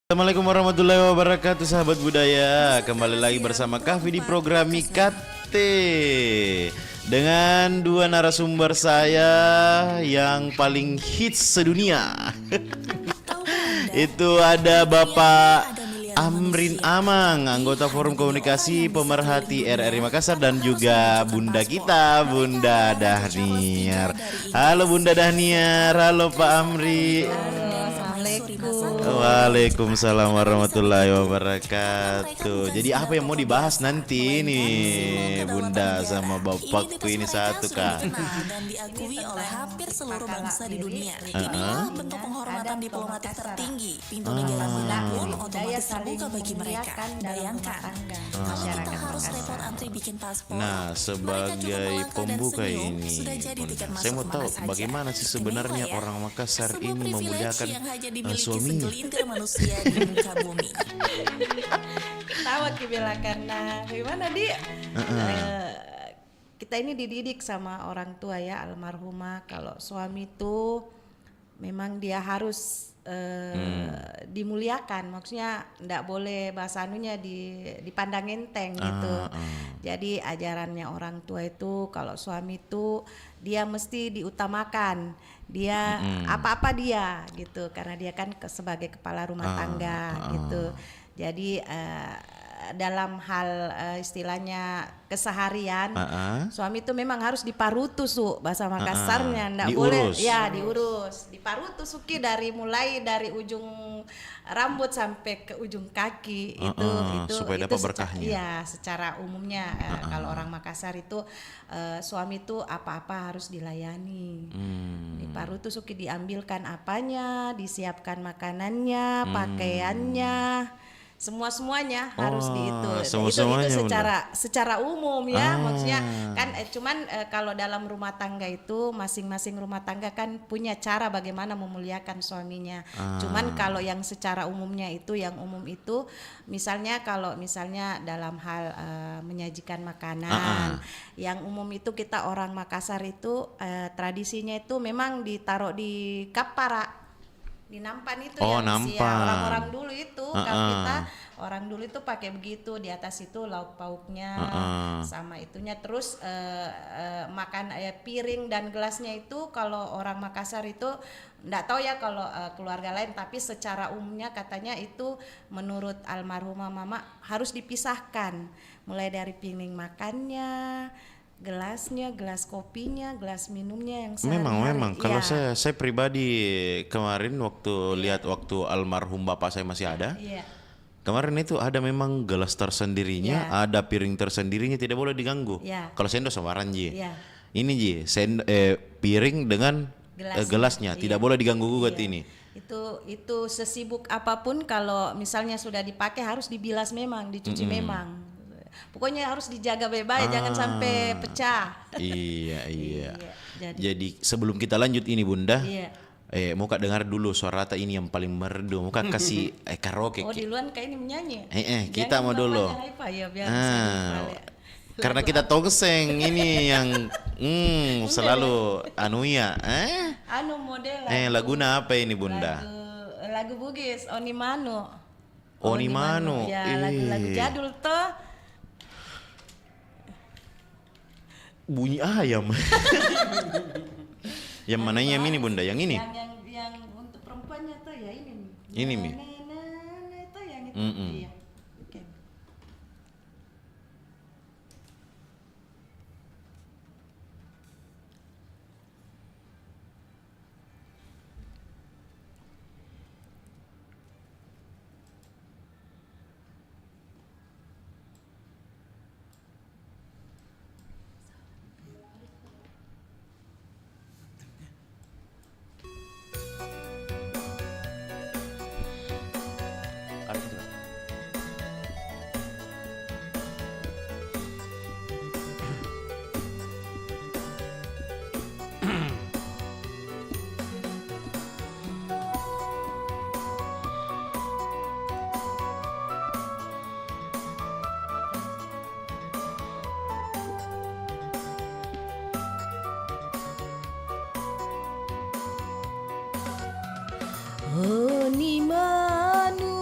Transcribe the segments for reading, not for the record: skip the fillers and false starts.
Assalamualaikum warahmatullahi wabarakatuh, sahabat budaya. Kembali lagi bersama Kahfi di program Mikate dengan dua narasumber saya yang paling hits sedunia. Itu ada Bapak Amrin Amang, anggota Forum Komunikasi Pemerhati RRI Makassar, dan juga Bunda kita, Bunda Dahniar. Halo Bunda Dahniar, halo Pak Amri. Waalaikumsalam warahmatullahi wabarakatuh. Jadi apa yang mau dibahas nanti nih Bunda sama Bapakku ini satu Kak? Dan diakui oleh hampir seluruh bangsa di dunia. Inilah bentuk penghormatan diplomatik tertinggi. Pintu negara mana pun otomatis terbuka bagi mereka. Bayangkan, kita harus repot antri bikin paspor. Nah, sebagai pembuka ini, saya mau tahu bagaimana sih sebenarnya orang Makassar ini memuliakan suaminya. Segelintir manusia di muka bumi. Tawa kibela karena gimana dia? Kita ini dididik sama orang tua ya, almarhumah. Kalau suami itu memang dia harus dimuliakan, maksudnya ndak boleh bahasa anunya dipandang enteng gitu. Jadi ajarannya orang tua itu kalau suami itu dia mesti diutamakan, dia apa-apa dia gitu, karena dia kan sebagai kepala rumah tangga gitu. Jadi dalam hal istilahnya keseharian, suami itu memang harus diparutu bahasa Makassarnya, ndak boleh ya diurus, diparutu suki mulai dari ujung rambut sampai ke ujung kaki itu supaya dapat berkahnya. Iya, secara umumnya kalau orang Makassar itu suami itu apa-apa harus dilayani. Diparutu suki diambilkan apanya, disiapkan makanannya, pakaiannya. Semuanya harus itu secara umum ya, maksudnya kan cuman kalau dalam rumah tangga itu masing-masing rumah tangga kan punya cara bagaimana memuliakan suaminya. Cuman kalau yang secara umumnya itu, yang umum itu misalnya kalau misalnya dalam hal menyajikan makanan, yang umum itu kita orang Makassar itu tradisinya itu memang ditaruh di kapara. Di nampan itu orang-orang dulu itu kalau kita orang dulu itu pakai begitu, di atas itu lauk pauknya sama itunya, terus makan piring dan gelasnya itu kalau orang Makassar itu enggak tahu ya kalau keluarga lain, tapi secara umumnya katanya itu menurut almarhumah mama harus dipisahkan, mulai dari piring makannya, gelasnya, gelas kopinya, gelas minumnya yang sehari-hari. Memang kalau saya pribadi kemarin waktu lihat waktu almarhum bapak saya masih ada, kemarin itu ada memang gelas tersendirinya, ada piring tersendirinya, tidak boleh diganggu. Kalau sendok samaran ji, ini ji piring dengan gelasnya tidak boleh diganggu gugat ini. Itu sesibuk apapun kalau misalnya sudah dipakai harus dibilas memang, dicuci memang. Pokoknya harus dijaga baik-baik, jangan sampai pecah. Iya. Jadi sebelum kita lanjut ini Bunda, mau Kak dengar dulu suara Rata ini yang paling merdu. Mau Kak kasih karaoke. Oh, di luar kayak ini menyanyi. Kita mau dulu. Karena kita tongseng ini yang selalu anuya. Anu model. Laguna apa ini Bunda? Lagu Bugis, Onimano. Onimano. Ya, lagu jadul tuh. Bunyi ayam. Yang mananya ini Bunda? Yang ini? Yang untuk perempuannya tuh ya ini. Ini Mi. Itu yang itu. Iya. Oke. Oni manu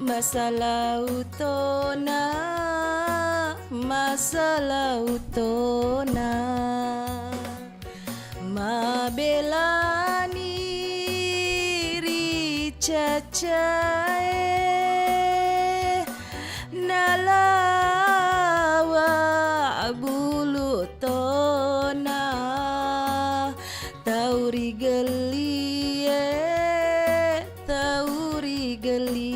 masalah utona mabelani ricacae nalawa bulu tona tauri gelie tauri gelie.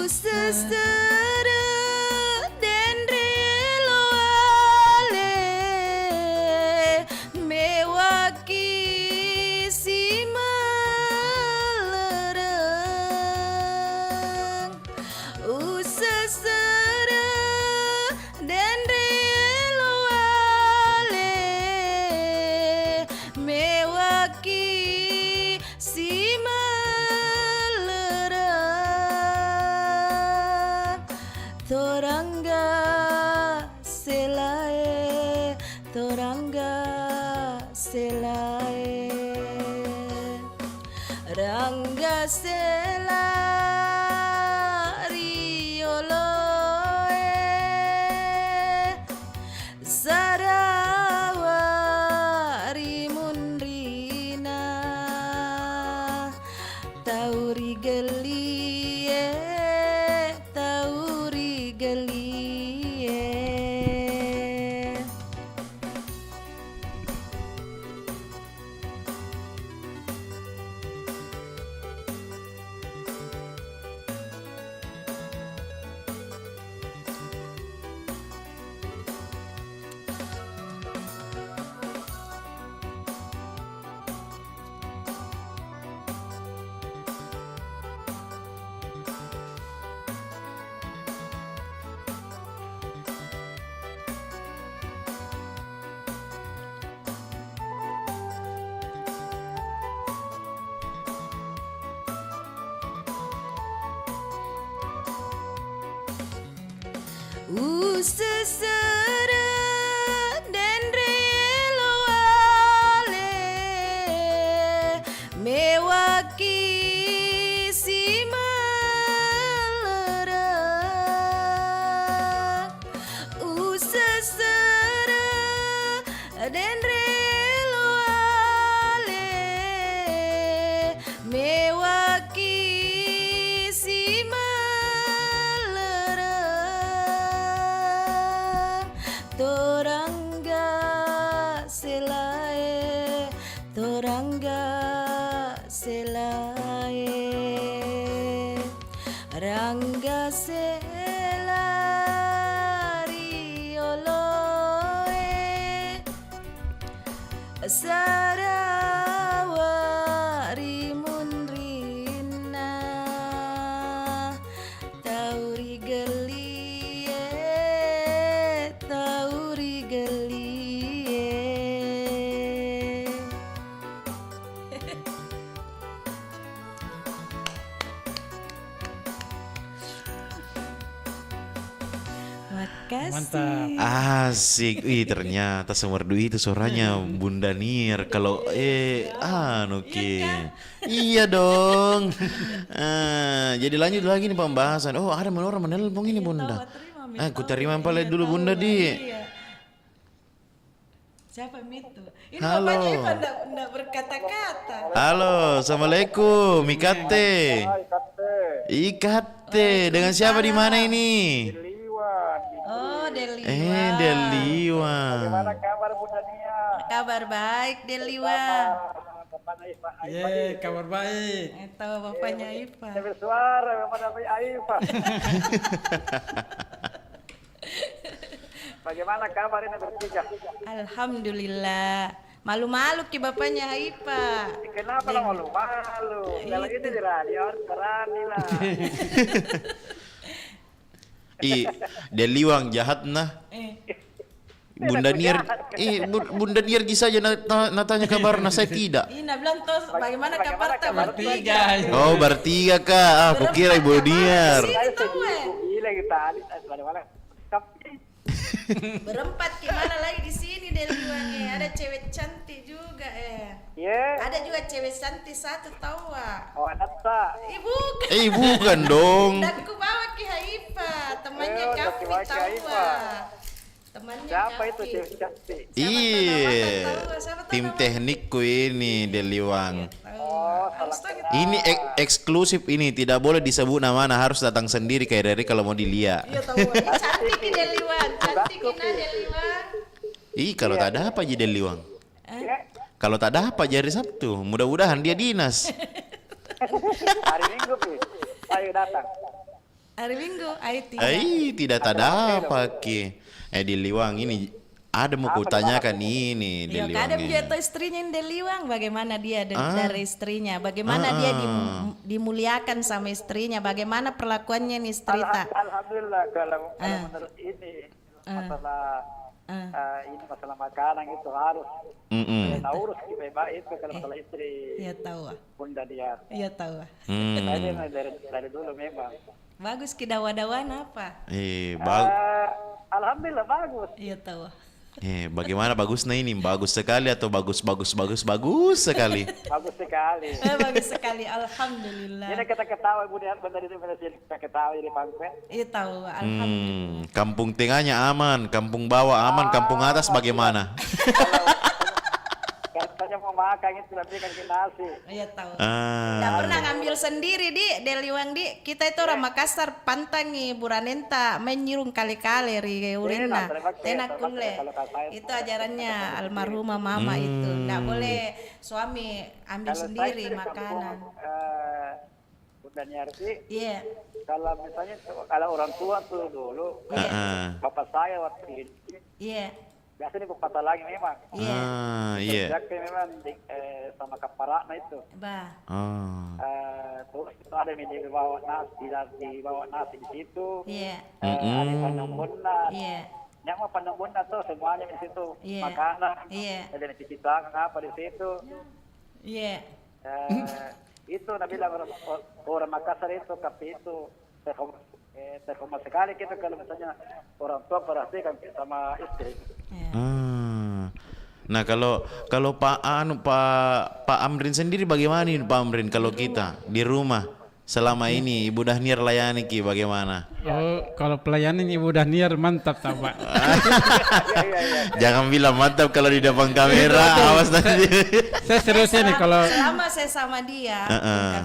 Sesera dan reloale mewaki si melereng sesera dan reloale mewaki si Torangga selae Rangga selari oloe Sarawari mundrina tauri gelie tauri gelie. Sesera dan reloale mewaki si melereng sesera dan reloale mewaki si Torangga selae Rangga selari oloe Sarawari mundrina tauri gelie tauri gelie. Makasih. Mantap. Asik. Wih, ternyata semerdu itu suaranya Bunda Nir. Kalau anu Ki. Iya dong. Jadi lanjut lagi nih pembahasan. Oh, ada orang menelpon ini Bunda. Aku terima pala dulu Bunda di. Siapa Mitu? Ini Halo. bapaknya enggak berkata-kata. Halo, assalamualaikum, Mikate. Ikate, dengan siapa di mana ini? Oh, Deliwa. Deliwa. Bagaimana kabar Bunda Nia? Kabar baik, Deliwa. Aifa? Ye, kabar baik. Itu bapaknya Aifa. Saya bersuara kepada Aifa. Bagaimana kabar ini bertiga? Alhamdulillah. Malu-malu ki bapaknya Aifa. Kenapa lo malu-malu? Kalau ini di radio harus berani lah. Deliwang jahat nah. Bunda Nier bisa aja natanya kabar nah saya tidak. Ina bilang tuh bagaimana kabar Bertiga. Oh bertiga kak, aku kira Ibu Nier. Saya gila kita bagaimana? Berempat gimana lagi di sini Deliwang ada cewek cantik juga Ada juga cewek cantik satu tahu Oh Nata. Bukan dong. Dan ku bawa ki Haifa, temannya Kafi tahu Temannya Siapa Kafi. itu cewek cantik? Tim teknikku ini Deliwang. Harus tahu gitu. Ini eksklusif ini tidak boleh disebut nama, harus datang sendiri kayak dari kalau mau dilihat. Iya tahu. Cantik ki Deliwang, cantik ki Deliwang. Kalau tak ada apa aja Deliwang. Kalau tak ada apa aja hari Sabtu, mudah-mudahan dia dinas. Hari Minggu Pi. Ayo datang. Hari Minggu, ayo Tidak ada apa ki. Deliwang ini ada mau kutanyakan ini Iya, Deliwang. kadang dia tuh istrinya yang Deliwang, bagaimana dia dari istrinya, bagaimana dia dimuliakan sama istrinya, bagaimana perlakuannya nih cerita. Alhamdulillah kalau menurut ini masalah makanan itu harus kita urus baik itu kalau masalah istri. Iya tahu. Bunda dia. Iya tahu. Saya dari dulu memang. Bagus kidawa-dawan apa? Alhamdulillah bagus. Iya tahu. Bagaimana bagusnya ini? Bagus sekali atau bagus sekali? Bagus sekali. Bagus sekali, alhamdulillah. Ini kita ketawa Ibu Niar benar itu kita ketawa di pangkat. Iya tahu, alhamdulillah. Kampung tengahnya aman, kampung bawah aman, kampung atas bagaimana? Katanya mau makan itu tapi kan nasi. Iya tahu. Nggak pernah ngambil sendiri Deliwang kita itu orang Makassar pantangi buranenta menyirung kali-kali urina. Tenak kule. Itu ajarannya almarhumah mama itu. Nggak boleh suami ambil sendiri makanan. Bunda Niar sih. Iya. Kalau misalnya kalau orang tua tuh dulu, bapak saya waktu itu. Iya. Biasanya pepatah lagi memang. Iya. Jadi memang sama kaparakna itu. Terus itu ada yang dibawa nasi di situ. Iya. Ada pandang bunda. Iya. Yang mau pandang bunda tuh semuanya di situ. Iya. Makanan. Iya. Ada cuci tangan apa di situ. Iya. Itu Nabi bilang orang Makassar itu tapi itu terhormat sekali kita kalau misalnya orang tua perhatikan sama istri. Nah kalau Pak Amrin sendiri bagaimana nih Pak Amrin kalau kita di rumah selama ini Ibu Dahniar layani ki bagaimana? Oh, kalau pelayanan Ibu Dahniar mantap tak Pak. Jangan bilang mantap kalau di depan kamera, awas nanti. Saya serius ini kalau selama saya sama dia,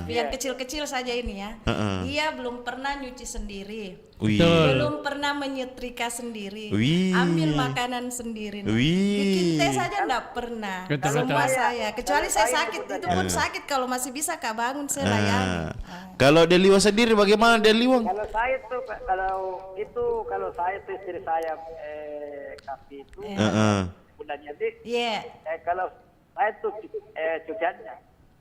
yang kecil-kecil saja ini ya, dia belum pernah nyuci sendiri. Belum pernah menyetrika sendiri, ambil makanan sendiri, bikin teh saja enggak pernah. Semua saya, kecuali saya sakit, itu pun sakit kalau masih bisa Kak bangun saya layani. Kalau Deliwang sendiri bagaimana Deliwang? Kalau saya itu istri saya Kafi itu bundanya sih. Iya. Kalau saya tuh cuciannya.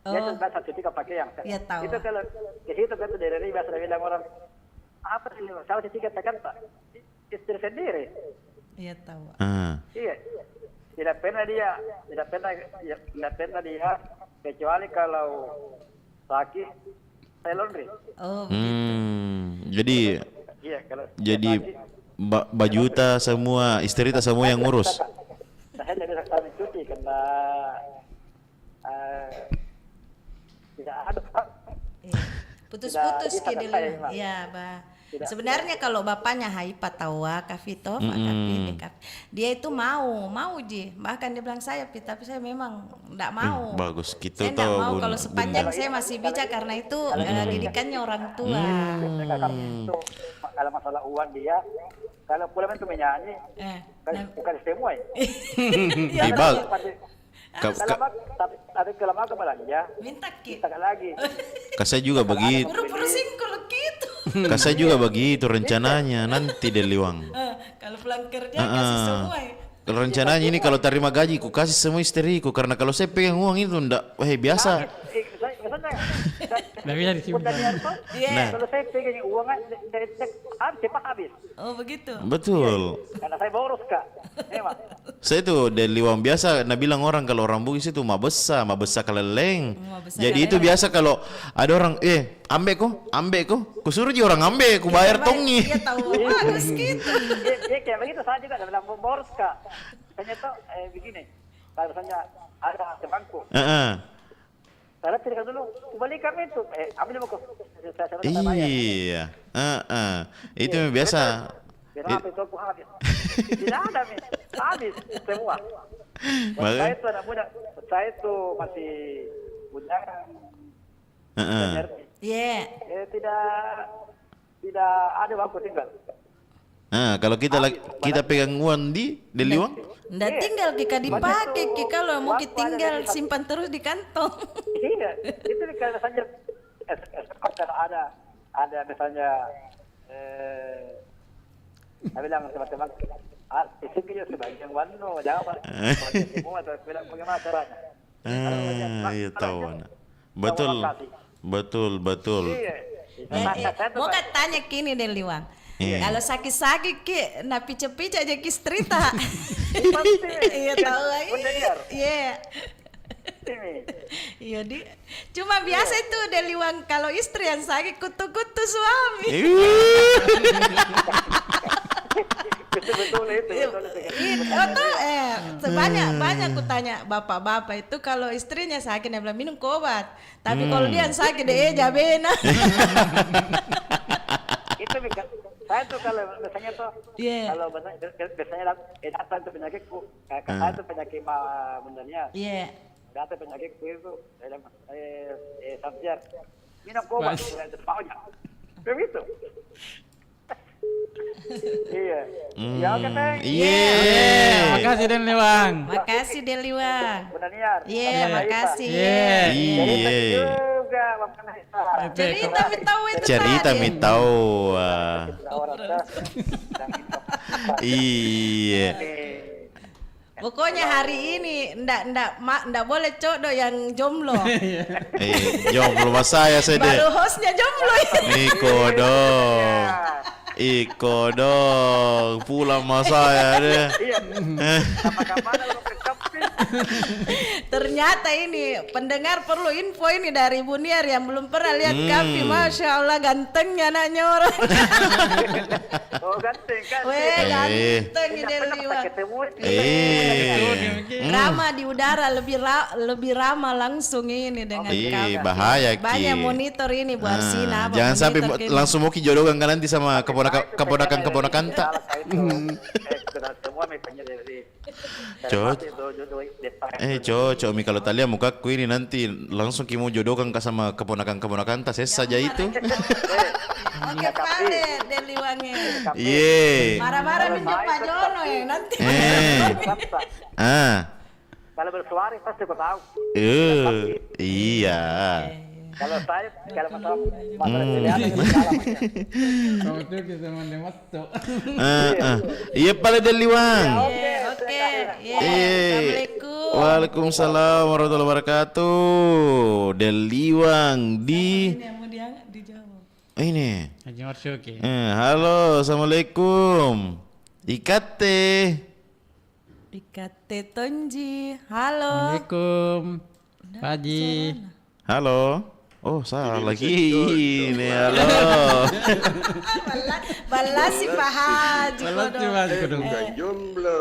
Dia tuh biasa cuci ke pakaian. Iya tahu. Itu kalau ke situ kan dari biasa bilang orang apa sih saya cuci kata-kata istri sendiri. Iya tahu. Iya. Tidak pernah dia kecuali kalau sakit saya laundry. Oh begitu. Jadi iya, kalau baju ta semua, istri ta semua yang ngurus. Saya tidak bisa kami cuci karena tidak ada. Putus-putus gitu loh. Iya, sebenarnya kalau bapaknya Haipa tawa Kafito, Pak Kafi, dia itu mau Ji. Bahkan dia bilang saya, tapi saya memang enggak mau. Bagus gitu saya enggak mau kalau sepanjang saya masih bijak karena itu didikannya orang tua. Kalau masalah uang dia, kalau pulang itu menyanyi, bukan semua. Tapi kalau mau ke belanja, Minta ki. minta lagi. Kasih juga begitu. Buru-buru singkul gitu. Kasih juga begitu rencananya nanti Deliwang. Kalau pulang kerja kasih semua ya. Kalau rencananya ini kalau terima gaji ku kasih semua istriku karena kalau saya pegang uang itu ndak biasa. Misalnya, Nggak bisa disimpan. Iya. kalau saya pegang uang dari cepat habis. Oh begitu. Betul. Karena saya boros kak. Memang. Saya tuh Deliwang biasa, nah bilang orang kalau orang Bugis itu mabesa keleleng. Jadi itu biasa kalau ada orang ambek ko, kusuruh dia orang ambek, ku bayar tongi. Iya tahu bagus gitu. Iya kayak begitu saya juga dalam boros kak. Misalnya tuh begini, kalau misalnya ada temanku, saya ceritakan dulu, balikan itu, ambil mau saya bayar. Iya, itu biasa. Berapa itu aku habis? Tidak ada habis semua. Makanya- Saya itu anak muda, saya itu masih bujangan. Iya. Tidak ada waktu tinggal. Kalau kita pegang uang di Deliwang, Nggak tinggal Kika dipakai Kika kalau mau tinggal simpan terus di kantong. Iya, itu kalau misalnya kalau ada misalnya saya bilang teman-teman, isi video sebagian wano, jangan semua atau bilang bagaimana caranya. iya tahu. Betul. Iya. Mau tanya kini deh Liwang. Iya. Kalau sakit-sakit ki, na pica-pica aja ki cerita. Pasti. Iya tahu Bunda Diar. Iya. Ini. Iya di. Cuma biasa itu deh Liwang kalau istri yang sakit kutu-kutu suami. Betul itu. Banyak aku tanya bapak-bapak itu kalau istrinya sakit dia bilang minum obat. Tapi kalau dia yang sakit deh jabena. Itu saya tuh kalau misalnya tuh kalau biasanya datang tuh penyakitku kayak saya tuh penyakit benarnya datang penyakitku itu sampai minum obat maunya begitu. Iya. Ya oke teh. Iya. Makasih Den Liwang. Makasih Deliwang. Benar. Iya, makasih. Iya. Juga Bapak Nahita. Cerita mi tahu itu Cerita tadi. mi tahu. Orang Iya. Pokoknya hari ini ndak boleh codo yang jomblo. Jomblo mas saya deh. Baru hostnya jomblo. Iko dong, pulang mas saya deh. Iya. Kapan-kapan kalau ke kafe. Ternyata ini pendengar perlu info ini dari Bu Niar yang belum pernah lihat Kapi. Masya Allah gantengnya anaknya orang. Oh ganteng kan. Weh ganteng ini Liwang. Ramah di udara lebih ramah langsung ini dengan Kapi. Bahaya Ki. Banyak monitor ini Bu Arsina. Jangan sampai langsung mau Ki jodohkan kan nanti sama keponakan tak. Semua mekannya dari cocok mi kalau talian mukaku ini nanti langsung Ki mau jodohkan sama keponakan tak saja itu. Oke pale Deli Wangi. Iya. Marah-marah minjem Pak Jono ya nanti. Kalau bersuara pasti kau tahu. Iya. Kalau saya kalau masalah pilihan itu salah. Kamu tuh kita menemat tuh. Iya pale Deli Wang. Oke. Assalamualaikum. Waalaikumsalam warahmatullahi wabarakatuh. Deli Wang di Ini yang mau dijawab. ini. Haji Marsyuki. Halo, assalamualaikum. Ikate. Ikate Tonji. Halo. Assalamualaikum. Haji. Halo. Oh, salah lagi. Ini halo. Balas si Pak Haji. Balas si Pak Haji, kodong. Bukan jomblo.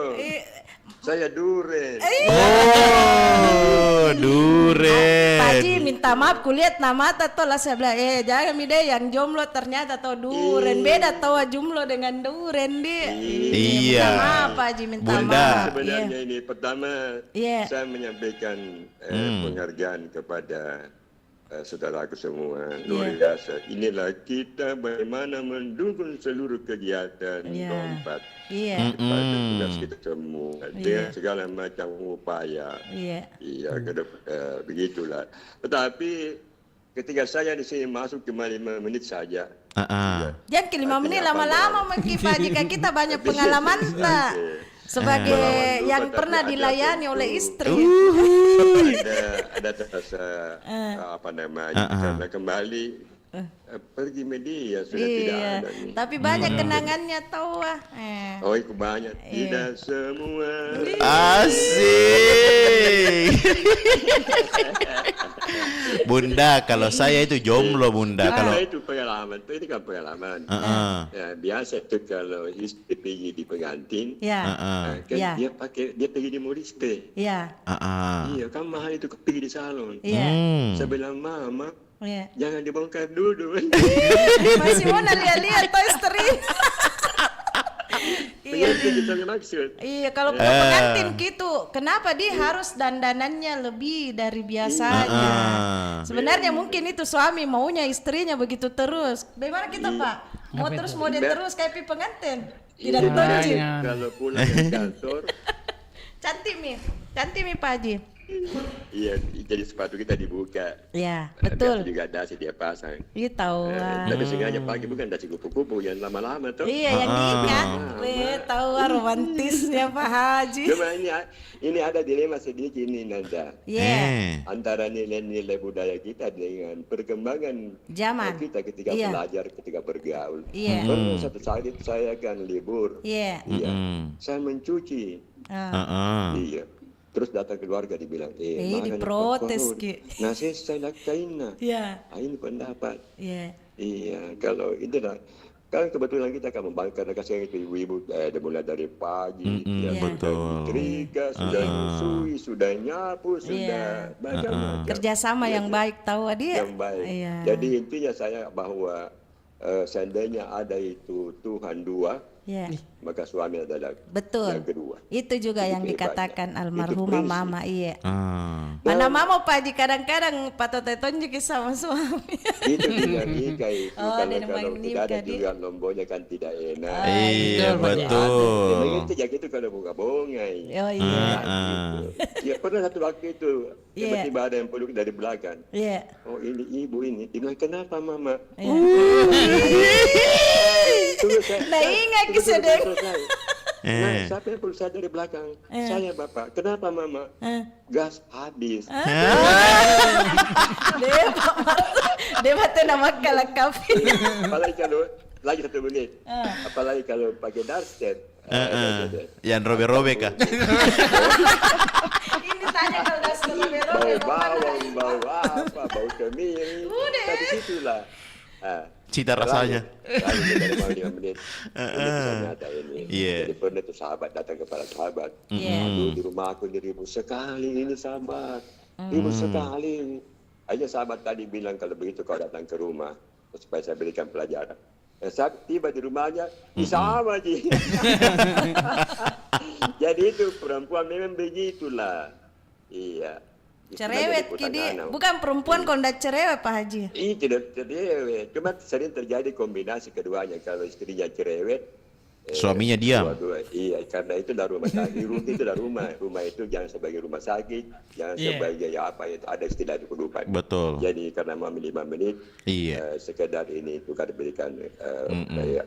Saya duren. Oh, duren. Pak Haji minta maaf kulihat nama tato lah saya bilang jangan mide yang jomblo ternyata tahu duren beda tahu jomblo dengan duren dia. Iya. Minta maaf Pak Haji minta Bunda. maaf. Sebenarnya ini pertama Iya. saya menyampaikan penghargaan kepada saudaraku semua, luar biasa. Inilah kita bagaimana mendukung seluruh kegiatan Kompas. Pada tugas kita semua dengan segala macam upaya. Begitulah. Tetapi ketika saya di sini masuk cuma 5 menit saja. Jangan ke 5 menit lama-lama Pak, jika kita banyak pengalaman tak. Sebagai yang pernah dilayani oleh istri. Ada terasa apa namanya karena kembali pergi media sudah tidak ada nih. Tapi banyak kenangannya tahu Oh itu banyak, tidak semua. Asik. Bunda, kalau saya itu jomblo Bunda. Kalau itu pengalaman, itu kan pengalaman. Ya, biasa itu kalau istri pergi di pengantin, kan dia pergi di modiste. Iya, kan mahal itu pergi di salon. Saya bilang mama, jangan dibongkar dulu. Masih mau lihat-lihat Toy Story. Iya, kalau pengantin gitu, kenapa dia harus dandanannya lebih dari biasanya? Sebenarnya mungkin itu suami maunya istrinya begitu terus. Bagaimana kita Pak? Mau terus model terus kayak pengantin? Tidak tonjol. Kalau pulang ke kantor, cantik mi Pak Haji. Iya, jadi sepatu kita dibuka. Iya, betul. Biasa juga dasi dia pasang. Iya tahu. Tapi sengaja pagi bukan dasi kupu-kupu yang lama-lama tuh. Iya, yang diikat. Tahu romantisnya Pak Haji. Cuma ini ada dilema sedikit ini Nanda. Antara nilai-nilai budaya kita dengan perkembangan zaman kita ketika belajar, ketika bergaul. Pernah satu saat itu saya kan libur. Saya mencuci. Iya. Terus datang keluarga dibilang, diprotes nah saya lakukan ini pendapat. Iya, kalau itu lah. Kan kebetulan kita akan membangkang kasih itu ibu-ibu mulai dari pagi, betul. Trika, sudah menyusui, sudah nyapu, sudah macam-macam. Kerjasama yang baik tahu dia. Yang baik. Jadi intinya saya bahwa seandainya ada itu Tuhan dua, maka suami adalah yang kedua. Itu juga yang dikatakan almarhumah mama. Mana mama Pak Haji kadang-kadang Pak Toto tunjuk sama suami. Itu dinamika itu. Kalau tidak ada juga lomboknya kan tidak enak. Iya betul. Itu ya gitu kalau buka bongai. Ya pernah satu waktu itu tiba-tiba ada yang peluk dari belakang. Oh ini ibu ini. Dia bilang kenapa mama? Nah ingat kesedeng. Nah, siapa yang peluk saya dari belakang? Saya bapak. Kenapa mama? Gas habis. Dia mati nama kalakapi. Apalagi kalau lagi 1 menit. Apalagi kalau pakai darster. Yang robe-robe kah? Ini tanya kalau darster robe-robe. Bau bawang, bau apa, bau kemiri. Tapi situlah. Cita rasanya. Dari mau 5 menit. Jadi pernah itu sahabat datang kepada sahabat. Aduh di rumah aku ribut sekali ini sahabat. Ribut sekali. Aja sahabat tadi bilang kalau begitu kau datang ke rumah supaya saya berikan pelajaran. Saat tiba di rumahnya, sama aja. Jadi itu perempuan memang begitulah. Iya. Cerewet kini, bukan perempuan kondak cerewet Pak Haji. Iya tidak cerewet, cuma sering terjadi kombinasi keduanya. Kalau istrinya cerewet, suaminya diam. Iya, karena itu dah rumah sakit. Itu dah rumah itu jangan sebagai rumah sakit, jangan sebagai apa itu ada istilah di kehidupan. Betul. Jadi karena mau 5 menit, sekedar ini tukar diberikan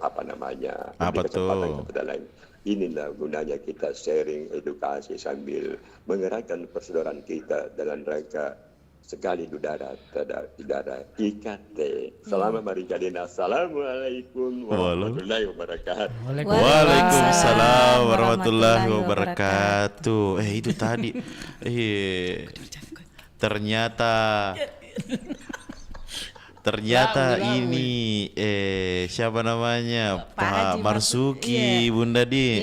apa namanya, kesempatan kepada lain. Inilah gunanya kita sharing edukasi sambil mengerahkan persaudaraan kita dalam rangka sekali udara IKT. Selamat Mari Jalina. Assalamualaikum warahmatullahi wabarakatuh. Waalaikumsalam warahmatullahi wabarakatuh. Itu tadi. Ternyata ini siapa namanya Pak Marsuki, Bunda Di.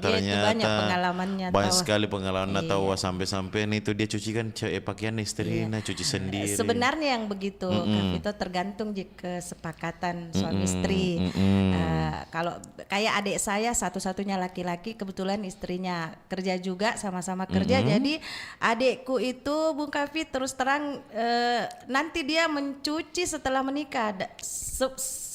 Ternyata banyak pengalamannya. Banyak sekali pengalaman tahu sampai-sampai itu dia cucikan pakaian istrinya, cuci sendiri. Sebenarnya yang begitu, itu tergantung kesepakatan suami istri. Kalau kayak adik saya satu-satunya laki-laki, kebetulan istrinya kerja juga, sama-sama kerja. Jadi adikku itu Bung Kavi terus terang nanti dia mencuci setelah menikah.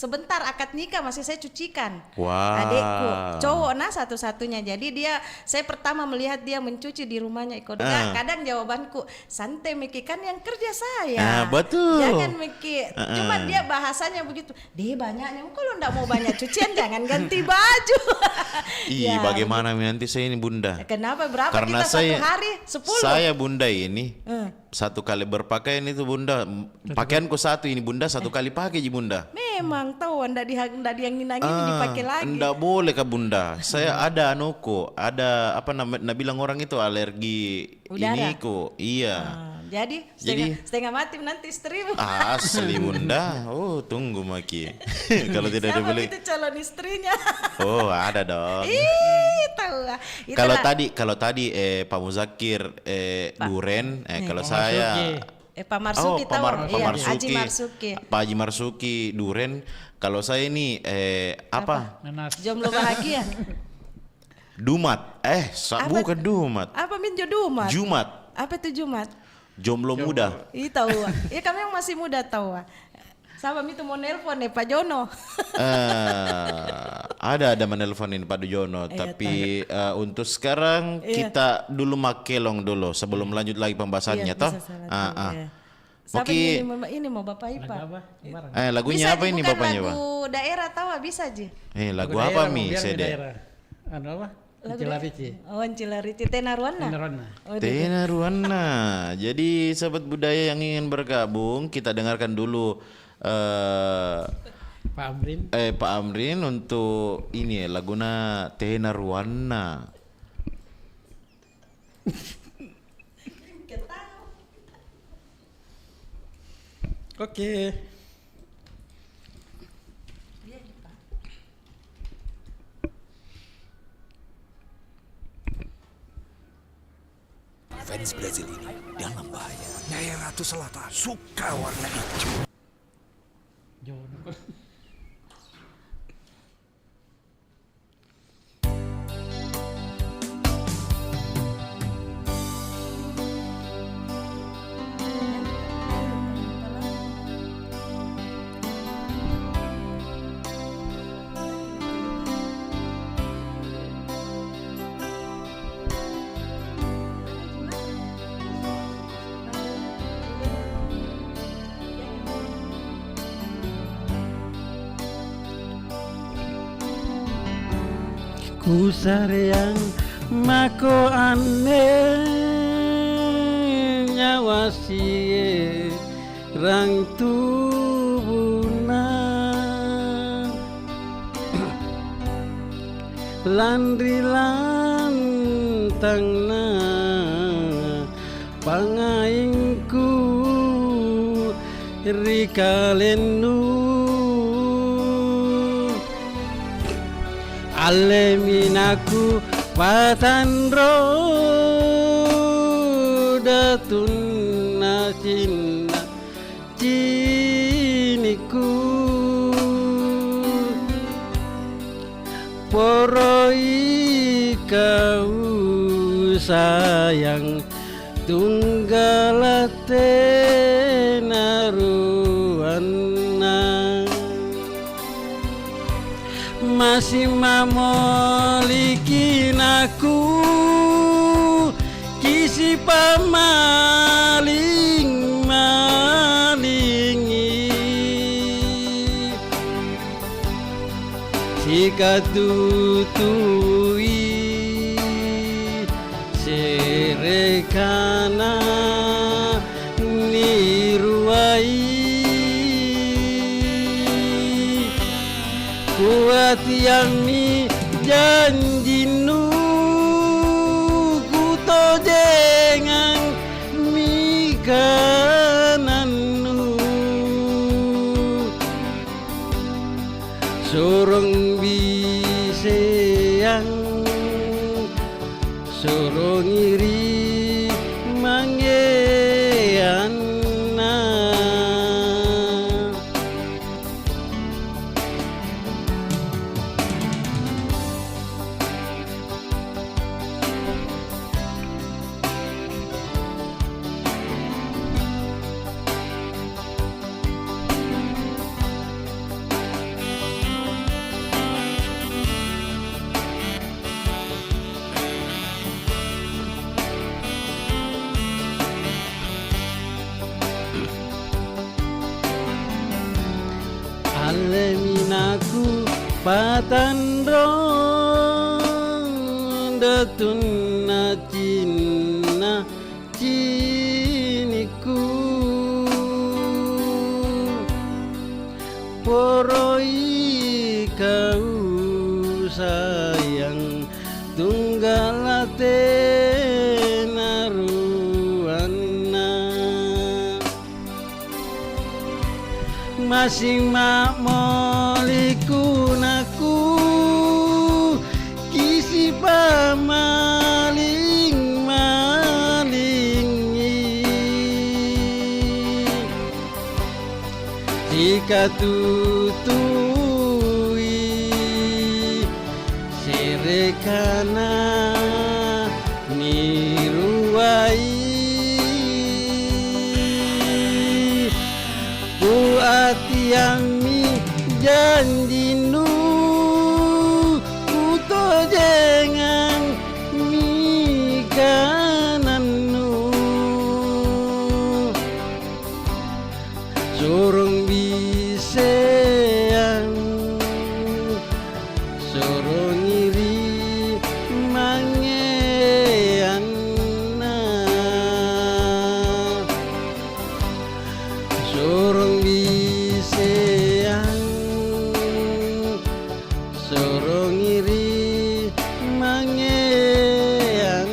Sebentar akad nikah masih saya cucikan. Adikku cowok satu-satunya. Jadi saya pertama melihat dia mencuci di rumahnya. Kadang jawabanku, santai Miki, kan yang kerja saya. Betul. Jangan Miki. Cuma dia bahasanya begitu. Dia banyaknya, kalau enggak mau banyak cucian jangan ganti baju. Bagaimana nanti saya ini Bunda? Kenapa? Berapa Karena kita satu hari? 10. Saya Bunda ini satu kali berpakaian itu Bunda. Pakaianku satu ini Bunda, satu kali pakai Bunda. Memang tahu enggak diangin-angin dipakai lagi. Enggak boleh Kak Bunda. Saya ada ada apa namanya bilang orang itu alergi udara. Ini kok. Iya. Jadi setengah mati nanti istrimu. Asli Bunda. Oh, tunggu Maki. Kalau tidak dibeli. Siapa itu calon istrinya? Oh, ada dong. Tahu lah. Kalau tadi Pak Muzakir Duren, kalau saya Pak Marsuki tahu. Haji Marsuki. Pak Haji Marsuki Duren. Kalau saya ini apa? Jomblo bahagia. Dumat. Bukan Dumat. Apa minjo Dumat? Jumat. Apa itu Jumat? Jomblo muda. Tahu. Kami yang masih muda tahu. Sama itu mau nelpon Pak Jono. Ada menelponin Pak Jono, tapi untuk sekarang kita dulu makelong dulu sebelum lanjut lagi pembahasannya toh. Ini mau Bapak Ipa. Lagunya bisa, apa ini Bapaknya, Pak? Lagu daerah tahu bisa aja. Lagu apa Mi CD? Apa? Cilarici. Cilarici Tena Ruana. Tena Ruana. Jadi sahabat budaya yang ingin bergabung, kita dengarkan dulu Pak Amrin untuk ini laguna Tena Ruana. Oke. Fans Brazil ini dalam bahaya. Nyai Ratu Selatan suka warna hijau. Ku sayang mako aneh nyawasi rang tubuna landri lantangna pangaingku rikalenu Aleminaku patan roda tunna cinna ciniku poroi kau sayang tunggalate naruana masih mamolikin aku kisi pamaling malingi jika tutui serekana niruai kuat yang ni janjinu kuto jengang mi kananu Surung biseang surung iri mangeana Aleminaku patandrong datuna cina ciniku poroi kau sayang tunggalate naruana masing mak molikunaku kisi pamaling malingi jika tutui serekana niruai yang mi janjinu kuto jangan mi kananu surung biseang surung iri mangeana surung biseang surung iri mangeana.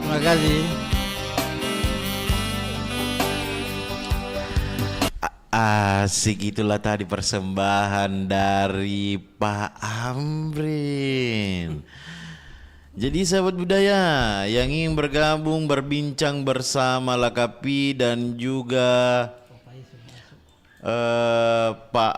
Makasih. Asik, itulah tadi persembahan dari Pak Amrin. Jadi sahabat budaya yang ingin bergabung berbincang bersama Lakapi dan juga Pak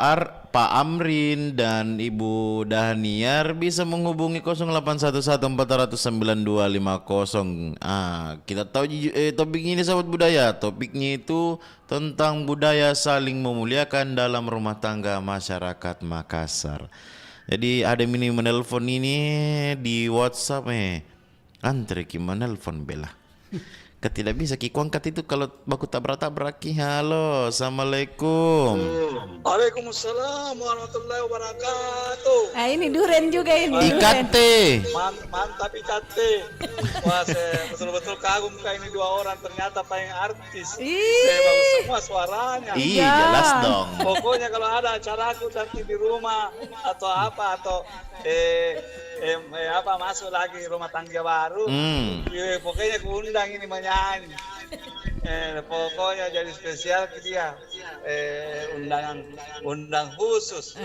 Amrin dan Ibu Dahniar bisa menghubungi 0811-400-9250. Kita tahu topik ini sahabat budaya. Topiknya itu tentang budaya saling memuliakan dalam rumah tangga masyarakat Makassar. Jadi ada mini menelpon ini di WhatsApp Antri ki menelpon bela. Tidak bisa ki kuangkat itu kalau baku tabrak-tabrak ki. Halo, assalamualaikum. Waalaikumsalam warahmatullahi wabarakatuh. Ini Duren juga ini. Ikate. Mantap Ikate. Wah, saya betul-betul kagum kayak ini dua orang ternyata paling artis. Saya bagus semua suaranya. Iya, jelas dong. Pokoknya kalau ada acara aku nanti di rumah atau apa atau masuk lagi rumah tangga baru. Pokoknya kuundang ini menyanyi. Pokoknya jadi spesial ke dia. Undang khusus.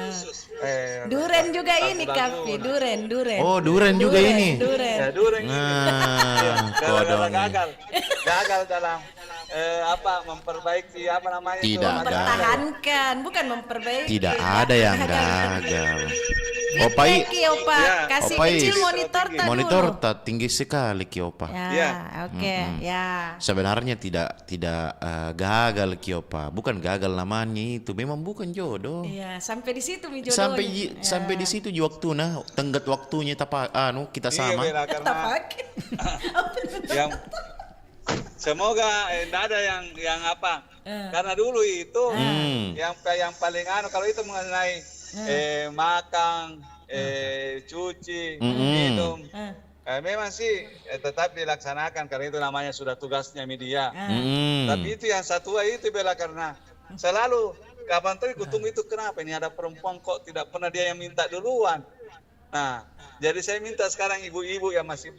Duren juga ini Kapi, Duren. Oh, Duren juga ini. Duren. Ya, Duren ini. Gagal dalam memperbaiki Tidak mempertahankan, bukan memperbaiki. Tidak ada yang gagal. Opai, kasih kecil monitor tak tinggi sekali Kiopa. Ya, oke, ya. Sebenarnya tidak gagal Kiopa, bukan gagal namanya itu, memang bukan jodoh. Iya, sampai di situ mi jodohnya. Sampai di situ waktu tenggat waktunya kita sama. Yang semoga tidak ada yang apa. Karena dulu itu yang paling kalau itu mengenai makan, cuci, minum. Memang sih tetap dilaksanakan karena itu namanya sudah tugasnya media. Tapi itu yang satu itu bela karena selalu kapan tuh kutunggu itu kenapa ini ada perempuan kok tidak pernah dia yang minta duluan. Nah, jadi saya minta sekarang ibu-ibu yang masih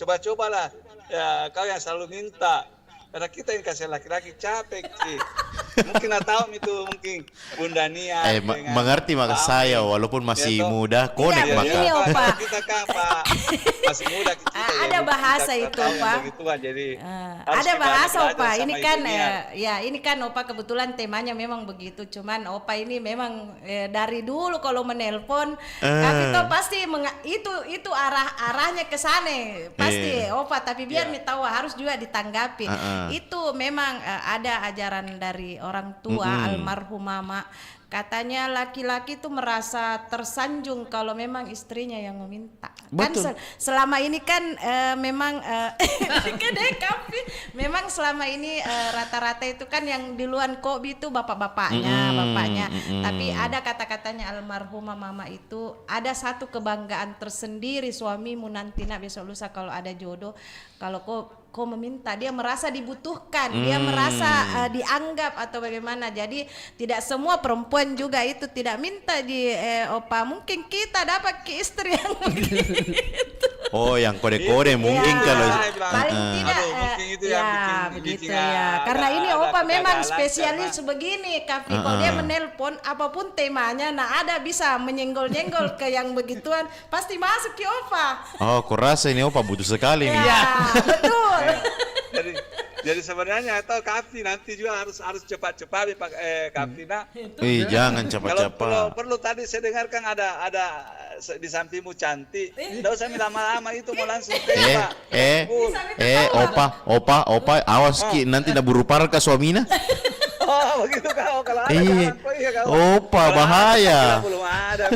coba-cobalah ya kau yang selalu minta. pada kita yang kasih laki-laki capek sih. Mungkin tahu itu mungkin Bunda Nia. Mengerti maka saya walaupun masih muda konek maka. Ini Opa. Kita kan Pak masih muda kita. Ada bahasa itu Opa. Jadi ada bahasa Opa. Ini kan ini kan Opa kebetulan temanya memang begitu. Cuman Opa ini memang dari dulu kalau menelpon tapi tuh pasti itu arahnya ke sana pasti Opa, tapi biar tahu harus juga ditanggapi. Itu memang ada ajaran dari orang tua almarhum mama. Katanya laki-laki itu merasa tersanjung kalau memang istrinya yang meminta. Betul. Kan selama ini kan memang memang selama ini rata-rata itu kan yang duluan kobi itu bapaknya. Tapi ada kata-katanya almarhumah mama itu, ada satu kebanggaan tersendiri suamimu nanti nak besok lusa kalau ada jodoh, kalau kau meminta, dia merasa dibutuhkan, dia merasa dianggap atau bagaimana. Jadi tidak semua perempuan juga itu tidak minta di Opa. Mungkin kita dapat ke istri yang begitu. Oh, yang kode-kode mungkin kalau paling tidak mungkin itu begitu ya. Karena ini Opa memang spesialis begini, Kapi. Kalau dia menelpon apapun temanya, nah ada bisa menyenggol-nyenggol ke yang begituan, pasti masuk ke Opa. Oh, kurasa ini Opa butuh sekali nih. Ya, betul. Jadi sebenarnya atau Kapi nanti juga harus cepat-cepat Kapi nak. Jangan cepat-cepat. Kalau perlu tadi saya dengarkan ada di sampingmu cantik. Tidak usah lama-lama itu mau langsung Opa, awas Ki, nanti nak buru parah ke suamina. Oh, begitu kau kalau ada Opa bahaya. Belum ada.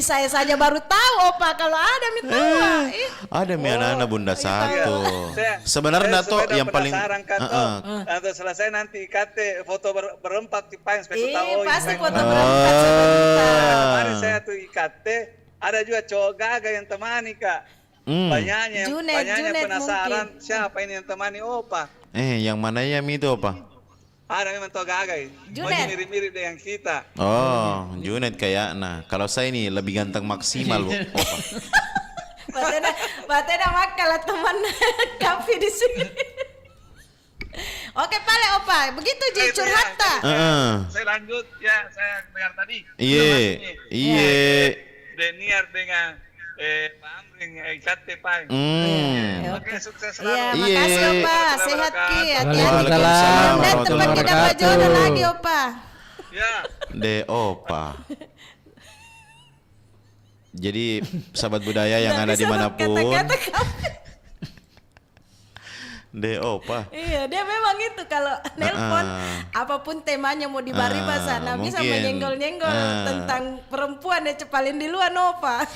Saya saja baru tahu Opa kalau ada minta. Ada anak Bunda satu. Sebenarnya tuh yang paling nanti selesai nanti IKT foto berempat dipain supaya tahu. Pasti foto berempat sebentar. Kemarin saya tuh IKT ada juga cowok gaga yang temani Kak. Banyaknya penasaran mungkin. Siapa ini yang temani Opa. Yang mana ya itu Opa? Ada memang toh gagai, masih mirip-mirip dengan kita. Oh, Junet kayak, nah kalau saya ini lebih ganteng maksimal Opa. Batena makalah teman Kapi di sini. Oke, pale Opa, begitu Ji curhat tak? Saya lanjut ya, saya dengar tadi. Iya. Deniar dengan Pak Amring IKT Pak. Oke, sukses selalu. Iya, makasih Opa, sehat Ki, hati-hati. Waalaikumsalam. Dan tempat kita dapat jodoh lagi Opa. Ya. Opa. Jadi sahabat budaya yang ada dimanapun. Opa. Iya, dia memang itu kalau nelpon apapun temanya mau dibari-bari sana bisa menyenggol-nyenggol tentang perempuan yang cepalin di luar Opa.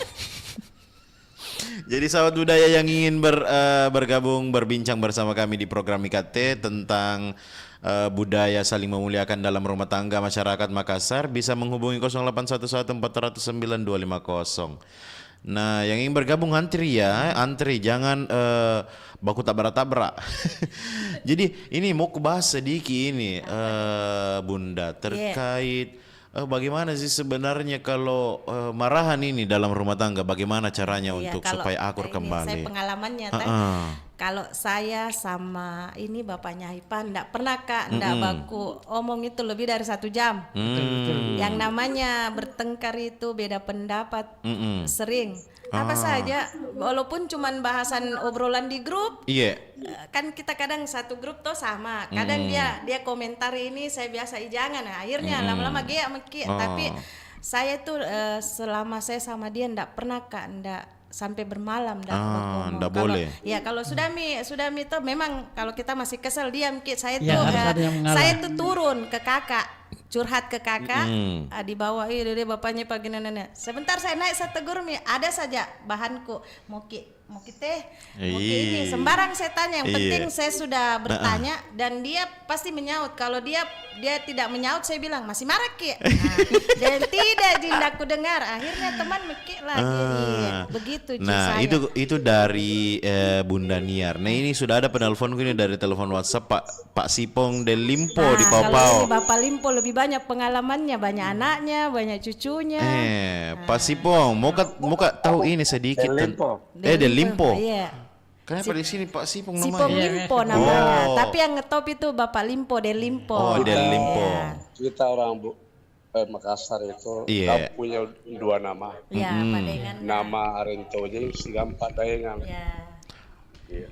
Jadi sahabat budaya yang ingin bergabung berbincang bersama kami di program IKT tentang budaya saling memuliakan dalam rumah tangga masyarakat Makassar bisa menghubungi 0811-409-250. Nah, yang ingin bergabung antri jangan baku tabrak-tabrak. Jadi ini mau bahas sedikit ini Bunda terkait bagaimana sih sebenarnya kalau marahan ini dalam rumah tangga, bagaimana caranya untuk supaya akur kembali? Saya pengalamannya kalau saya sama ini bapaknya Ipan enggak pernah Kak, enggak baku omong itu lebih dari 1 jam. Yang namanya bertengkar itu beda pendapat sering. Apa saja, walaupun cuman bahasan obrolan di grup. Iya. Kan kita kadang satu grup tuh sama. Kadang dia komentar ini saya biasa jangan. Nah, akhirnya lama-lama dia meki. Tapi saya tuh selama saya sama dia ndak pernah Kak, ndak sampai bermalam ndak boleh. Ya kalau sudah mi tuh memang kalau kita masih kesel diam Ki. Saya tuh turun ke kakak. Curhat ke kakak, di bawah dia bapaknya pagi nenek. Sebentar saya naik saya tegur mi, ada saja bahanku mau teh, ini sembarang saya tanya. Yang penting saya sudah bertanya dan dia pasti menyaut. Kalau dia tidak menyaut saya bilang masih marah Ki. Dan tidak jindaku dengar. Akhirnya teman meki lagi. Begitu. Nah itu dari Bunda Niar. Nah ini sudah ada penelponku ini dari telepon WhatsApp Pak Sipong del Limpo di Papau. Kalau ini Bapak Limpo lebih banyak pengalamannya, banyak anaknya, banyak cucunya. Pak Sipong, mau tahu ini sedikit? Del Limpo. Iya. Kenapa di sini Pak Sipong namanya? Sipong Limpo namanya. Tapi yang ngetop itu Bapak Limpo, Del Limpo. Oh, Del Limpo. Kita orang Makassar itu punya 2 nama. Iya, Padengan. Nama Arentoje, Sigam Padengan. Iya.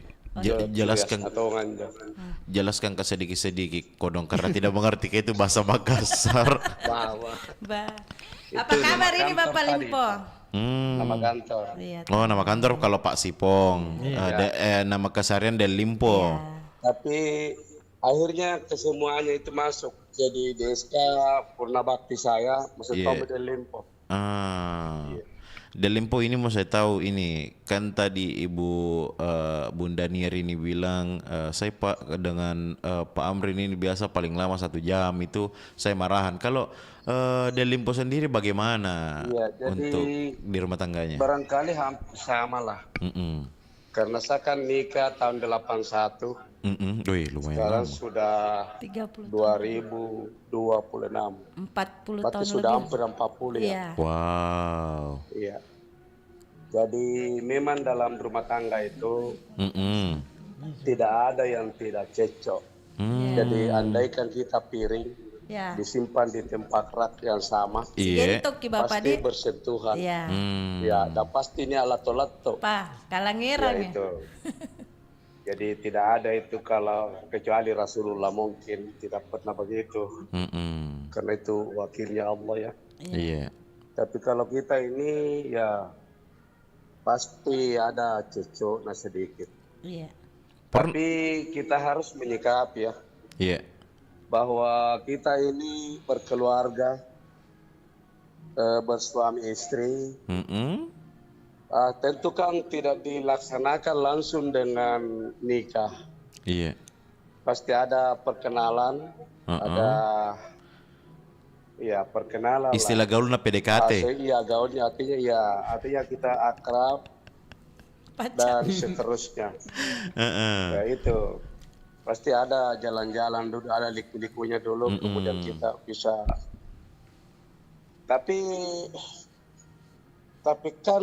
Jelaskan ke sedikit-sedikit kodong karena tidak mengerti itu bahasa Makassar. Apa kabar ini Bapak Limpo? Nama kantor. Oh, nama kantor kalau Pak Sipong. Nama keseharian Del Limpo. Tapi akhirnya kesemuanya itu masuk. Jadi DSK Purna Bakti saya masuk Del Limpo. Del Limpo ini mau saya tahu ini kan tadi Ibu Bunda Nier ini bilang saya Pak dengan Pak Amrin ini biasa paling lama 1 jam itu saya marahan. Kalau Del Limpo sendiri bagaimana untuk di rumah tangganya? Barangkali hampir sama lah. Karena saya kan nikah tahun 81. Wih, lumayan sekarang lama. Sudah 30 2026. 40 tahun sudah lebih. hampir 40 ya. Wow. Iya. Jadi memang dalam rumah tangga itu tidak ada yang tidak cocok. Jadi andaikan kita piring disimpan di tempat rak yang sama, pasti bersentuhan. Ya, dan pasti ini alat-alat Pak, kalangiran ya. Itu. Jadi tidak ada itu kalau kecuali Rasulullah mungkin tidak pernah begitu. Karena itu wakilnya Allah ya. Iya. Tapi kalau kita ini ya pasti ada cocoknya sedikit. Iya. Tapi kita harus menyikapi ya. Iya. Bahwa kita ini berkeluarga, bersuami istri. Tentu kan tidak dilaksanakan langsung dengan nikah. Iya. Pasti ada perkenalan, ada perkenalan. Istilah gaulnya PDKT. Iya, gaulnya artinya kita akrab dan seterusnya. Ya itu. Pasti ada jalan-jalan dulu, ada liku-likunya dulu, kemudian kita bisa. Tapi kan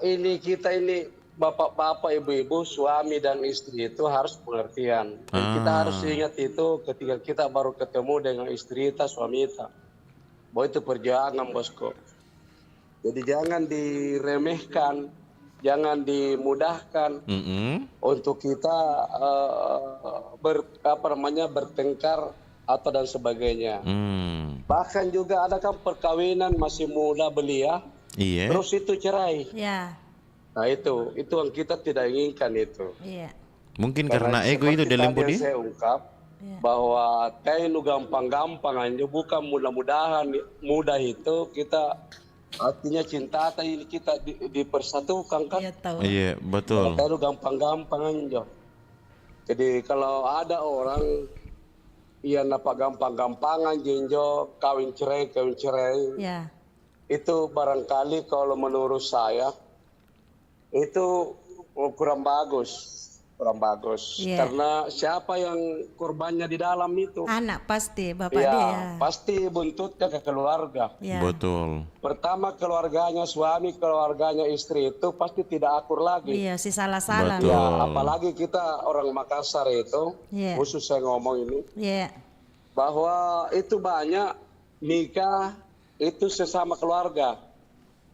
ini kita ini bapak-bapak, ibu-ibu, suami dan istri itu harus pengertian. Dan kita harus ingat itu ketika kita baru ketemu dengan istri kita, suami kita. Bahwa itu perjuangan, bosku. Jadi jangan diremehkan, jangan dimudahkan untuk kita bertengkar atau dan sebagainya. Bahkan juga ada kan perkawinan masih muda belia, terus itu cerai. Nah itu yang kita tidak inginkan itu. Mungkin karena ego itu Del Limpo dia. Saya ungkap bahwa kayak gampang-gampang aja, bukan mudah-mudahan mudah itu kita artinya cinta ini kita dipersatukan kan. Iya betul. Kayak gampang-gampang aja. Jadi kalau ada orang napa gampang-gampangan jinjo kawin cerai. Itu barangkali kalau menurut saya itu kurang bagus. Karena siapa yang korbannya di dalam itu? Anak pasti, bapak dia. Pasti buntutnya ke keluarga. Betul. Pertama keluarganya suami, keluarganya istri itu pasti tidak akur lagi. Iya, si salah-salah. Betul. Ya, apalagi kita orang Makassar itu, khusus saya ngomong ini, bahwa itu banyak nikah itu sesama keluarga.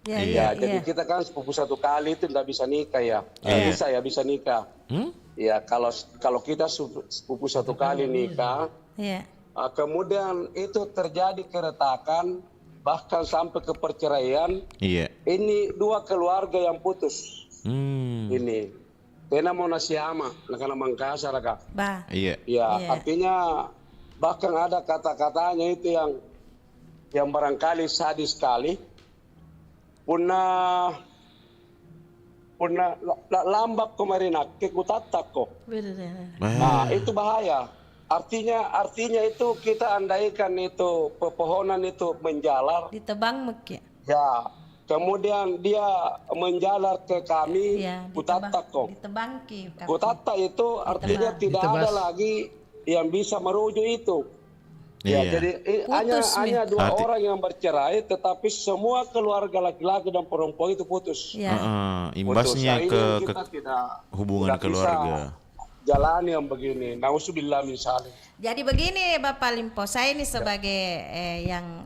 Jadi kita kan sepupu 1 kali itu tidak bisa nikah ya. Bisa nikah. Ya kalau kita sepupu 1 kali nikah, kemudian itu terjadi keretakan bahkan sampai ke perceraian. Ini 2 keluarga yang putus. Ini kena mau nasiama, nakana Makassar kak. Artinya bahkan ada kata-katanya itu yang barangkali sadis sekali. Puna lambak kemarin kekutatak kok. Nah itu bahaya. Artinya itu kita andaikan itu pepohonan itu menjalar. Ditebang mek ya. Kemudian dia menjalar ke kami, kutatak kok. Kutata itu artinya tidak ada lagi yang bisa merujuk itu. Ya, Iya. jadi hanya 2 orang yang bercerai, tetapi semua keluarga laki-laki dan perempuan itu putus. Ya. Imbasnya Putus. Nah, ke ini kita tidak hubungan keluarga. Jalani yang begini. Nauzubillah min dzalik. Jadi begini Bapak Limpo, saya ini sebagai yang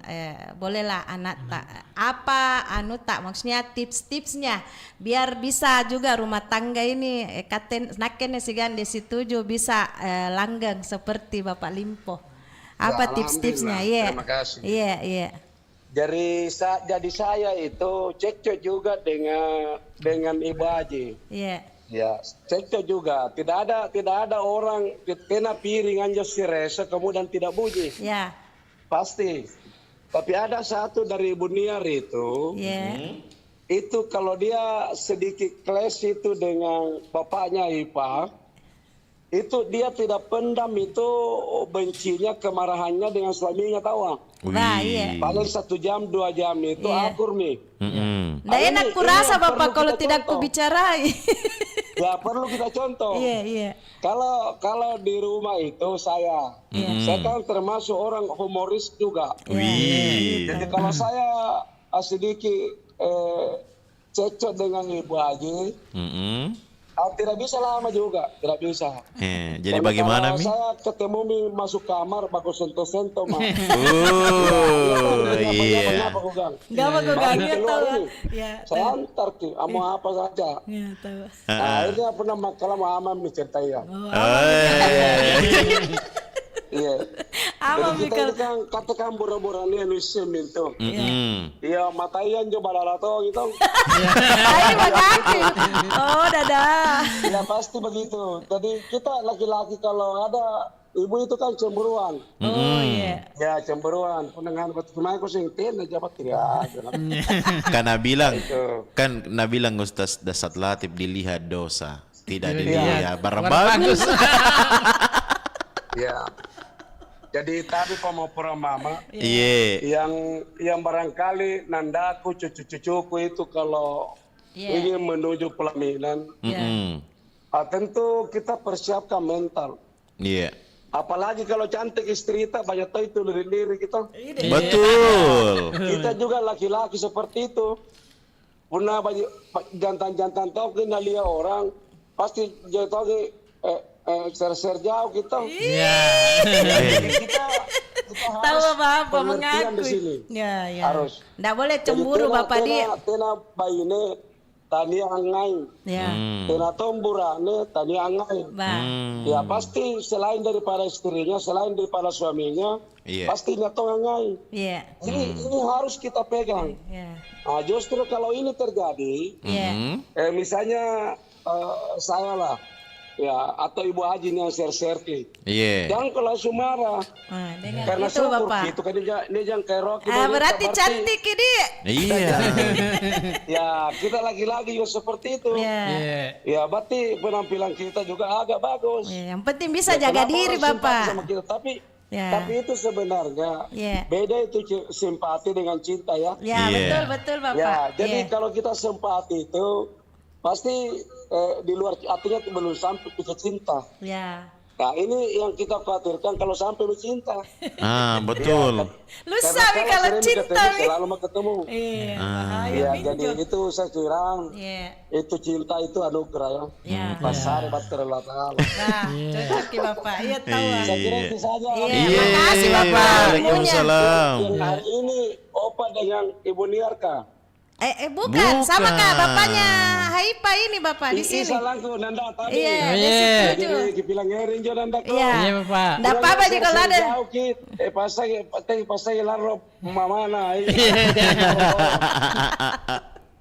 bolehlah anak tak apa tak maksudnya tips-tipsnya biar bisa juga rumah tangga ini naken sigan setuju bisa langgeng seperti Bapak Limpo. Apa tips-tipsnya? Iya. Terima kasih. Iya. Jadi saya itu cekcok juga dengan Ibu Haji. Iya. Ya, cekcok juga. Tidak ada orang kena piring anjo si resa kemudian tidak bunyi. Ya. Pasti. Tapi ada satu dari Ibu Niar itu. Itu kalau dia sedikit clash itu dengan bapaknya Ipa, itu dia tidak pendam itu bencinya, kemarahannya dengan suaminya, tahu? Nah, iya. Paling 1 jam 2 jam itu akur nih. Nah, enak kurasa Bapak kalau tidak kubicarai. Ya perlu kita contoh. Iya. Kalau di rumah itu saya kan termasuk orang humoris juga. Jadi kalau saya sedikit cekcok dengan Ibu Haji, tidak bisa lama juga, tidak bisa. Jadi bagaimana Mi? Saya ketemu Mi masuk kamar, bagus sentuh-sentuh mah. Iya. Gak apa Gogang, ya tahu. Saya antar ki, mau apa saja. Iya tahu. Akhirnya pernah kalau mama Mi cerita ya. Iya. Apa Jadi kita ini kan katakan bura-buranya nusim itu. Iya, mataian coba lalato gitu. Ayo makasih. Oh, dadah. Ya pasti begitu. Jadi kita laki-laki kalau ada ibu itu kan cemburuan. Oh iya. Ya cemburuan. Pendengar kemana aku singtin aja pak tidak. Kan Nabilang Ustaz Dasat Latif dilihat dosa, tidak dilihat barang bagus. Ya. Jadi tapi pemopora mama Iya. yang barangkali nandaku cucu-cucuku itu kalau ingin menuju pelaminan, tentu kita persiapkan mental. Iya. Apalagi kalau cantik istri kita banyak tahu itu lirik-lirik kita. Betul. Kita juga laki-laki seperti itu. Pernah jantan-jantan tahu kita lihat orang pasti jauh tahu share jauh kita. Kita tahu apa di sini. Ya. Harus. Nggak boleh cemburu Bapak dia. Tena bayine tani angai. Ya. Tena tomburane tani angai. Ya pasti selain daripada istrinya, selain daripada suaminya, pasti nyatong angai. Iya. Ini harus kita pegang. Nah, justru kalau ini terjadi, misalnya saya lah, ya atau Ibu Haji yang share jangan kalau Sumara karena itu, syukur Bapak. gitu kan dia jangan kayak Rocky Berarti cantik ini. Iya. Ya kita lagi-lagi juga seperti itu. Ya berarti penampilan kita juga agak bagus. Yang penting bisa jaga diri Bapak. Sama kita. Tapi itu sebenarnya beda itu simpati dengan cinta ya. Ya betul Bapak. Ya jadi kalau kita simpati itu pasti di luar artinya belum sampai kita cinta. Ya. Nah ini yang kita khawatirkan kalau sampai bercinta. Betul. Lu sabi kalau cinta selalu mau ketemu. Iya. Jadi itu saya kira itu cinta itu anugerah ya. Pasar bater Allah Taala. Nah, cocok ya Bapak. Iya tahu. Saya kira itu saja. Iya, makasih Bapak. Waalaikumsalam. Hari ini Opa dengan Ibu Niarka. Bukan, sama Kak, bapaknya Haipa ini Bapak di sini. Salahku nanda tadi. Iya, Jadi bilang ngerin jo nanda ko. Iya, Bapak. Enggak apa-apa juga kalau ada. Pasai laro mamana.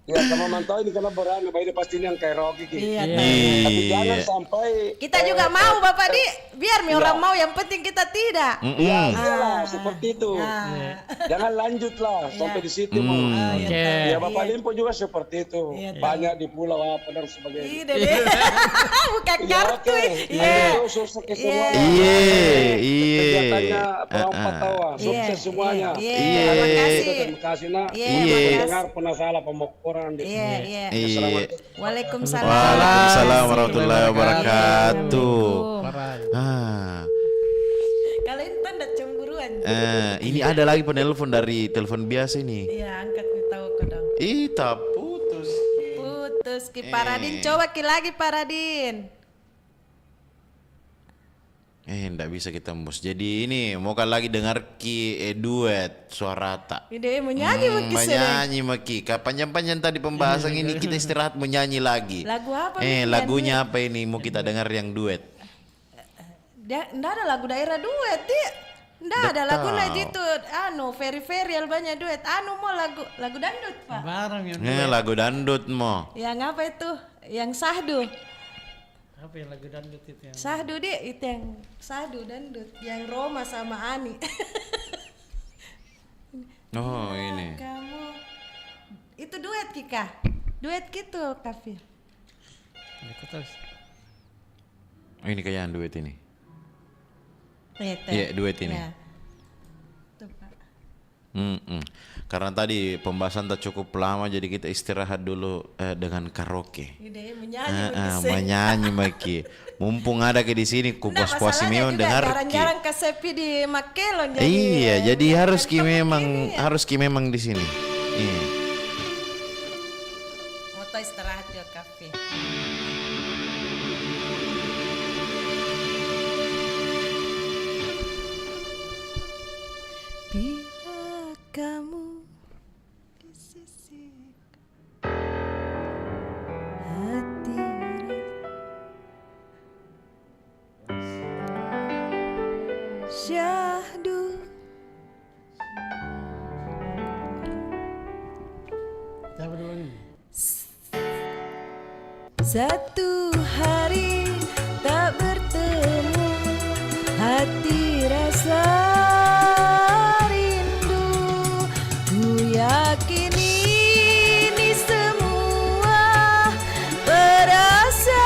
Ya sama mantau ini karena berani, baik pasti yang kayak Rocky gitu. Tapi jangan sampai kita juga mau Bapak di biar orang mau yang penting kita tidak. Ya iyalah seperti itu. Jangan lanjutlah sampai di situ mau. Ya Bapak Limpo juga seperti itu. Banyak di pulau apa dan sebagainya. Bukan kartu. Iya. Sukses semua. Kegiatannya perempat tawa. Sukses semuanya. Terima kasih. Terima kasih nak. Dengar pernah salah pemokoran. Iya. Waalaikumsalam. Waalaikumsalam warahmatullahi wabarakatuh. Kalau ini tanda cemburuan. Ini ada lagi penelpon dari telepon biasa ini. Iya, angkat nih tahu kadang. Ita putus. Putus Ki Paradin, coba Ki lagi Paradin. Nggak bisa kita mus. Jadi ini mau kan lagi dengar Ki duet suara tak. Ide menyanyi Maki menyanyi Maki. Panjang-panjang tadi pembahasan ini kita istirahat menyanyi lagi. Lagu apa? Lagunya apa ini mau kita dengar yang duet? Nggak ada lagu daerah duet, nggak ada lagu lagi itu. Very banyak duet. Mau lagu dangdut Pak. Barang yang lagu dangdut mau. Yang apa itu? Yang sahdu. Apa yang lagu dangdut itu yang? Sahdu itu yang sahdu dangdut, yang Roma sama Ani. Ini. Kamu itu duet Kika. Duet gitu, Kafir. Ini kayaknya duet ini. Iya, duet ini. Ya. Tuh, Pak. Karena tadi pembahasan tak cukup lama, jadi kita istirahat dulu dengan karaoke. Menyanyi Maki. Mumpung ada ke di sini, kupuas-puasi memang dengar Ki. Jarang kesepi di Makelon. Iya, jadi harus Ki memang di sini. Iya. Moto istirahat juga kafe. Bila kamu di sisi hati syahdu satu hari tak bertemu hati rasa yakin ini semua perasaan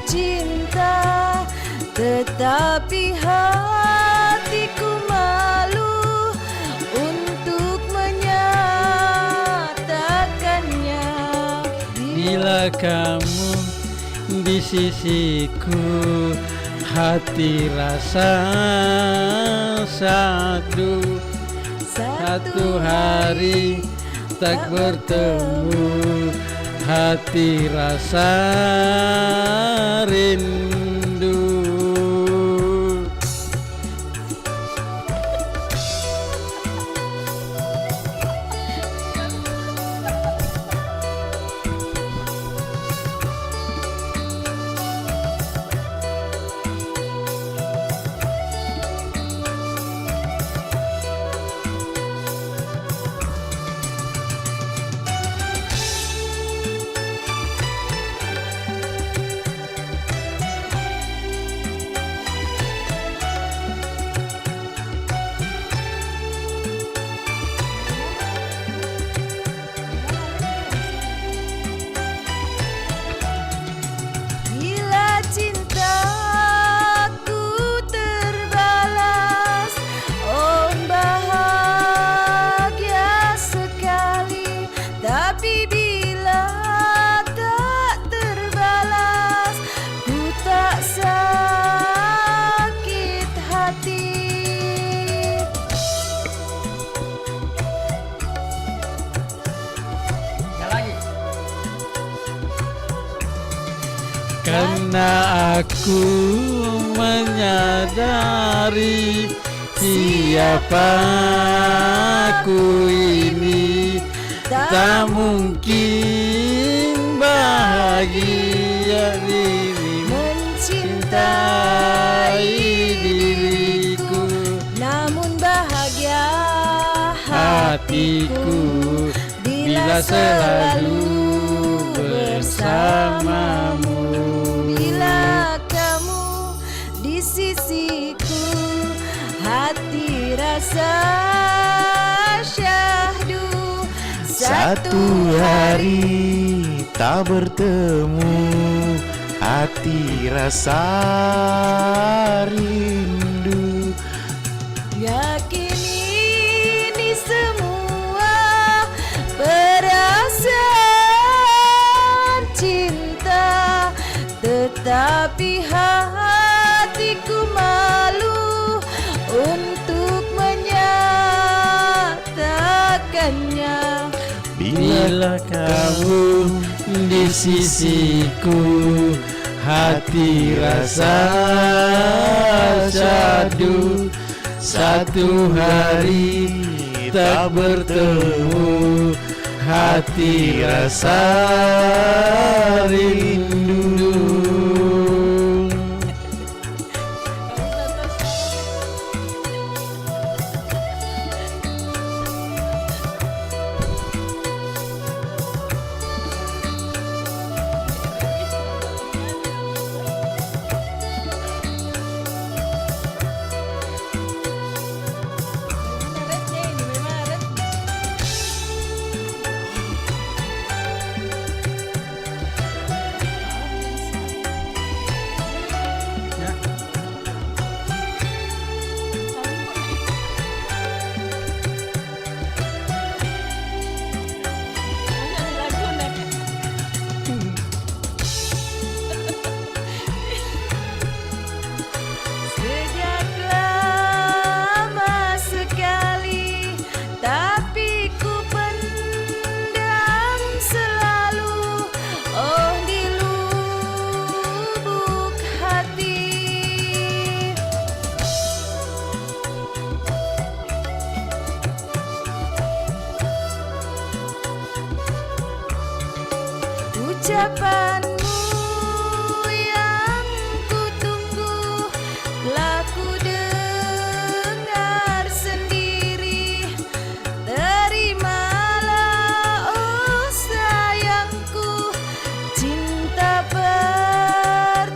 cinta, tetapi hatiku malu untuk menyatakannya. Bila kamu di sisiku, hati rasa satu. Satu hari tak bertemu, hati rasa rindu. Karena aku menyadari siapa aku ini, tak mungkin bahagia diri mencintai diriku, namun bahagia hatiku bila selalu bersamamu. Bila kamu di sisiku, hati rasa syahdu. Satu hari tak bertemu, hati rasa rindu. Yakin ini semua perasaan cinta, tetapi hatiku malu bila kamu di sisiku, hati rasa syahdu. Satu hari tak bertemu, hati rasa rindu. Ucapanmu yang kutunggu telah ku dengar sendiri. Terimalah oh sayangku, cinta pertama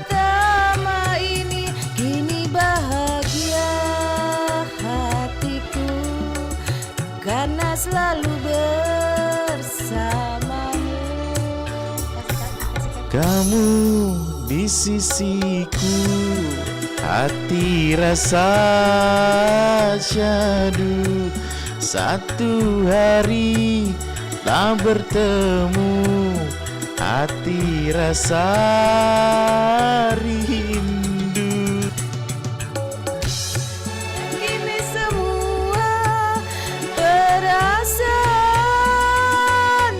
ini. Kini bahagia hatiku karena selalu bersama. Kamu di sisiku, hati rasa syahdu. Satu hari tak bertemu, hati rasa rindu. Kini semua perasaan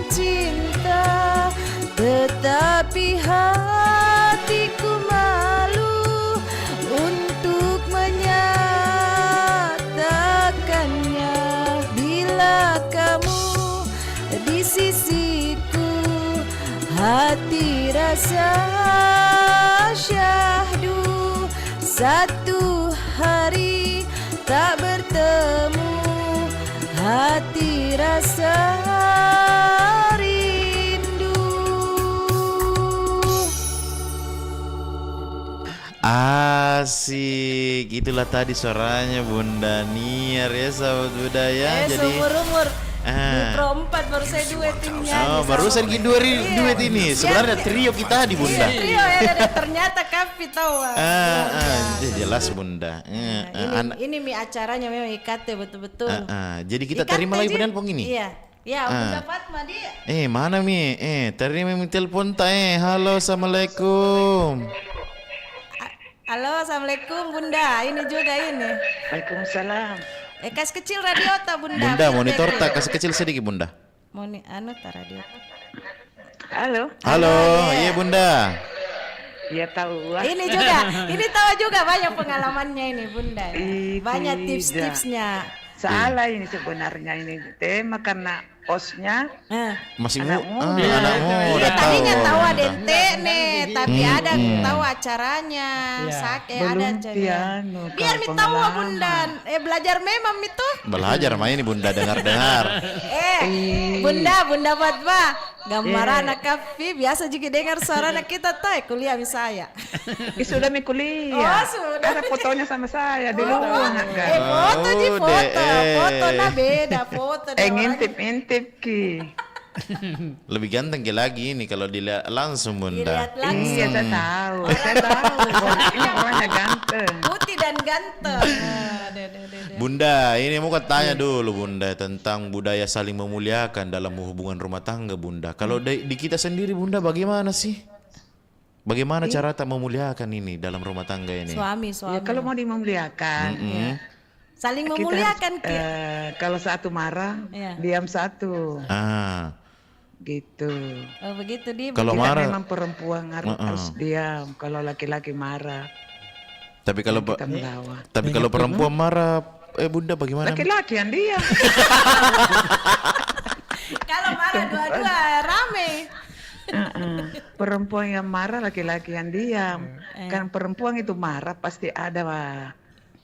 cinta, tetapi hatiku malu untuk menyatakannya. Bila kamu di sisiku, hati rasa syahdu. Satu hari tak bertemu, hati rasa Asik, itulah tadi suaranya Bunda Niar ya sahabat budaya. Jadi seumur-umur di Pro 4 baru saya duetinnya. Oh, baru saya duet ini. Sebenarnya trio kita di Bunda. Trio ya, ternyata Kapi tahu. Jelas Bunda. Ini mi acaranya memang ikat betul-betul. Jadi kita terima lagi Bunda Pong ini. Iya. Ya, Bunda Fatma dia. Mana mi? Terima mi telepon ta. Halo, assalamualaikum. Halo, assalamualaikum Bunda. Ini juga ini. Waalaikumsalam. Kasih kecil radio tak Bunda? Bunda monitor tak kasih kecil sedikit Bunda. Tak radio. Halo. Halo, iya Bunda. Iya tahu. Ini juga, ini tahu juga banyak pengalamannya ini Bunda. Banyak tips-tipsnya. Salah ini sebenarnya ini tema karena hostnya masih anak muda. Tadinya tahu ada ente tapi ada tahu acaranya. Ada acaranya. Biar mi tahu Bunda. Belajar memang itu. Belajar main ini Bunda dengar. Bunda Fatma. Gambar anak Kapi biasa juga dengar suara anak kita tuh kuliah misalnya. Sudah mi kuliah. Oh, sudah. Ada fotonya sama saya dulu. Foto nah beda foto. Ngintip ki. Lebih ganteng lagi ini kalau dilihat langsung Bunda. Iya saya tahu. Ini orangnya ganteng. Putih dan ganteng. Bunda, ini mau tanya dulu Bunda tentang budaya saling memuliakan dalam hubungan rumah tangga Bunda. Kalau di kita sendiri Bunda bagaimana sih? Bagaimana cara tak memuliakan ini dalam rumah tangga ini? Suami. Ya kalau mau dimuliakan, saling memuliakan. Kalau satu marah, diam satu. Gitu. Oh begitu dia. Kalau Kita marah memang perempuan harus diam. Kalau laki-laki marah, tapi kalau kita melawan. tapi kalau perempuan marah, Bunda bagaimana? Laki-laki yang diam. Kalau marah dua-dua rame. Perempuan yang marah, laki-laki yang diam. Kan perempuan itu marah pasti ada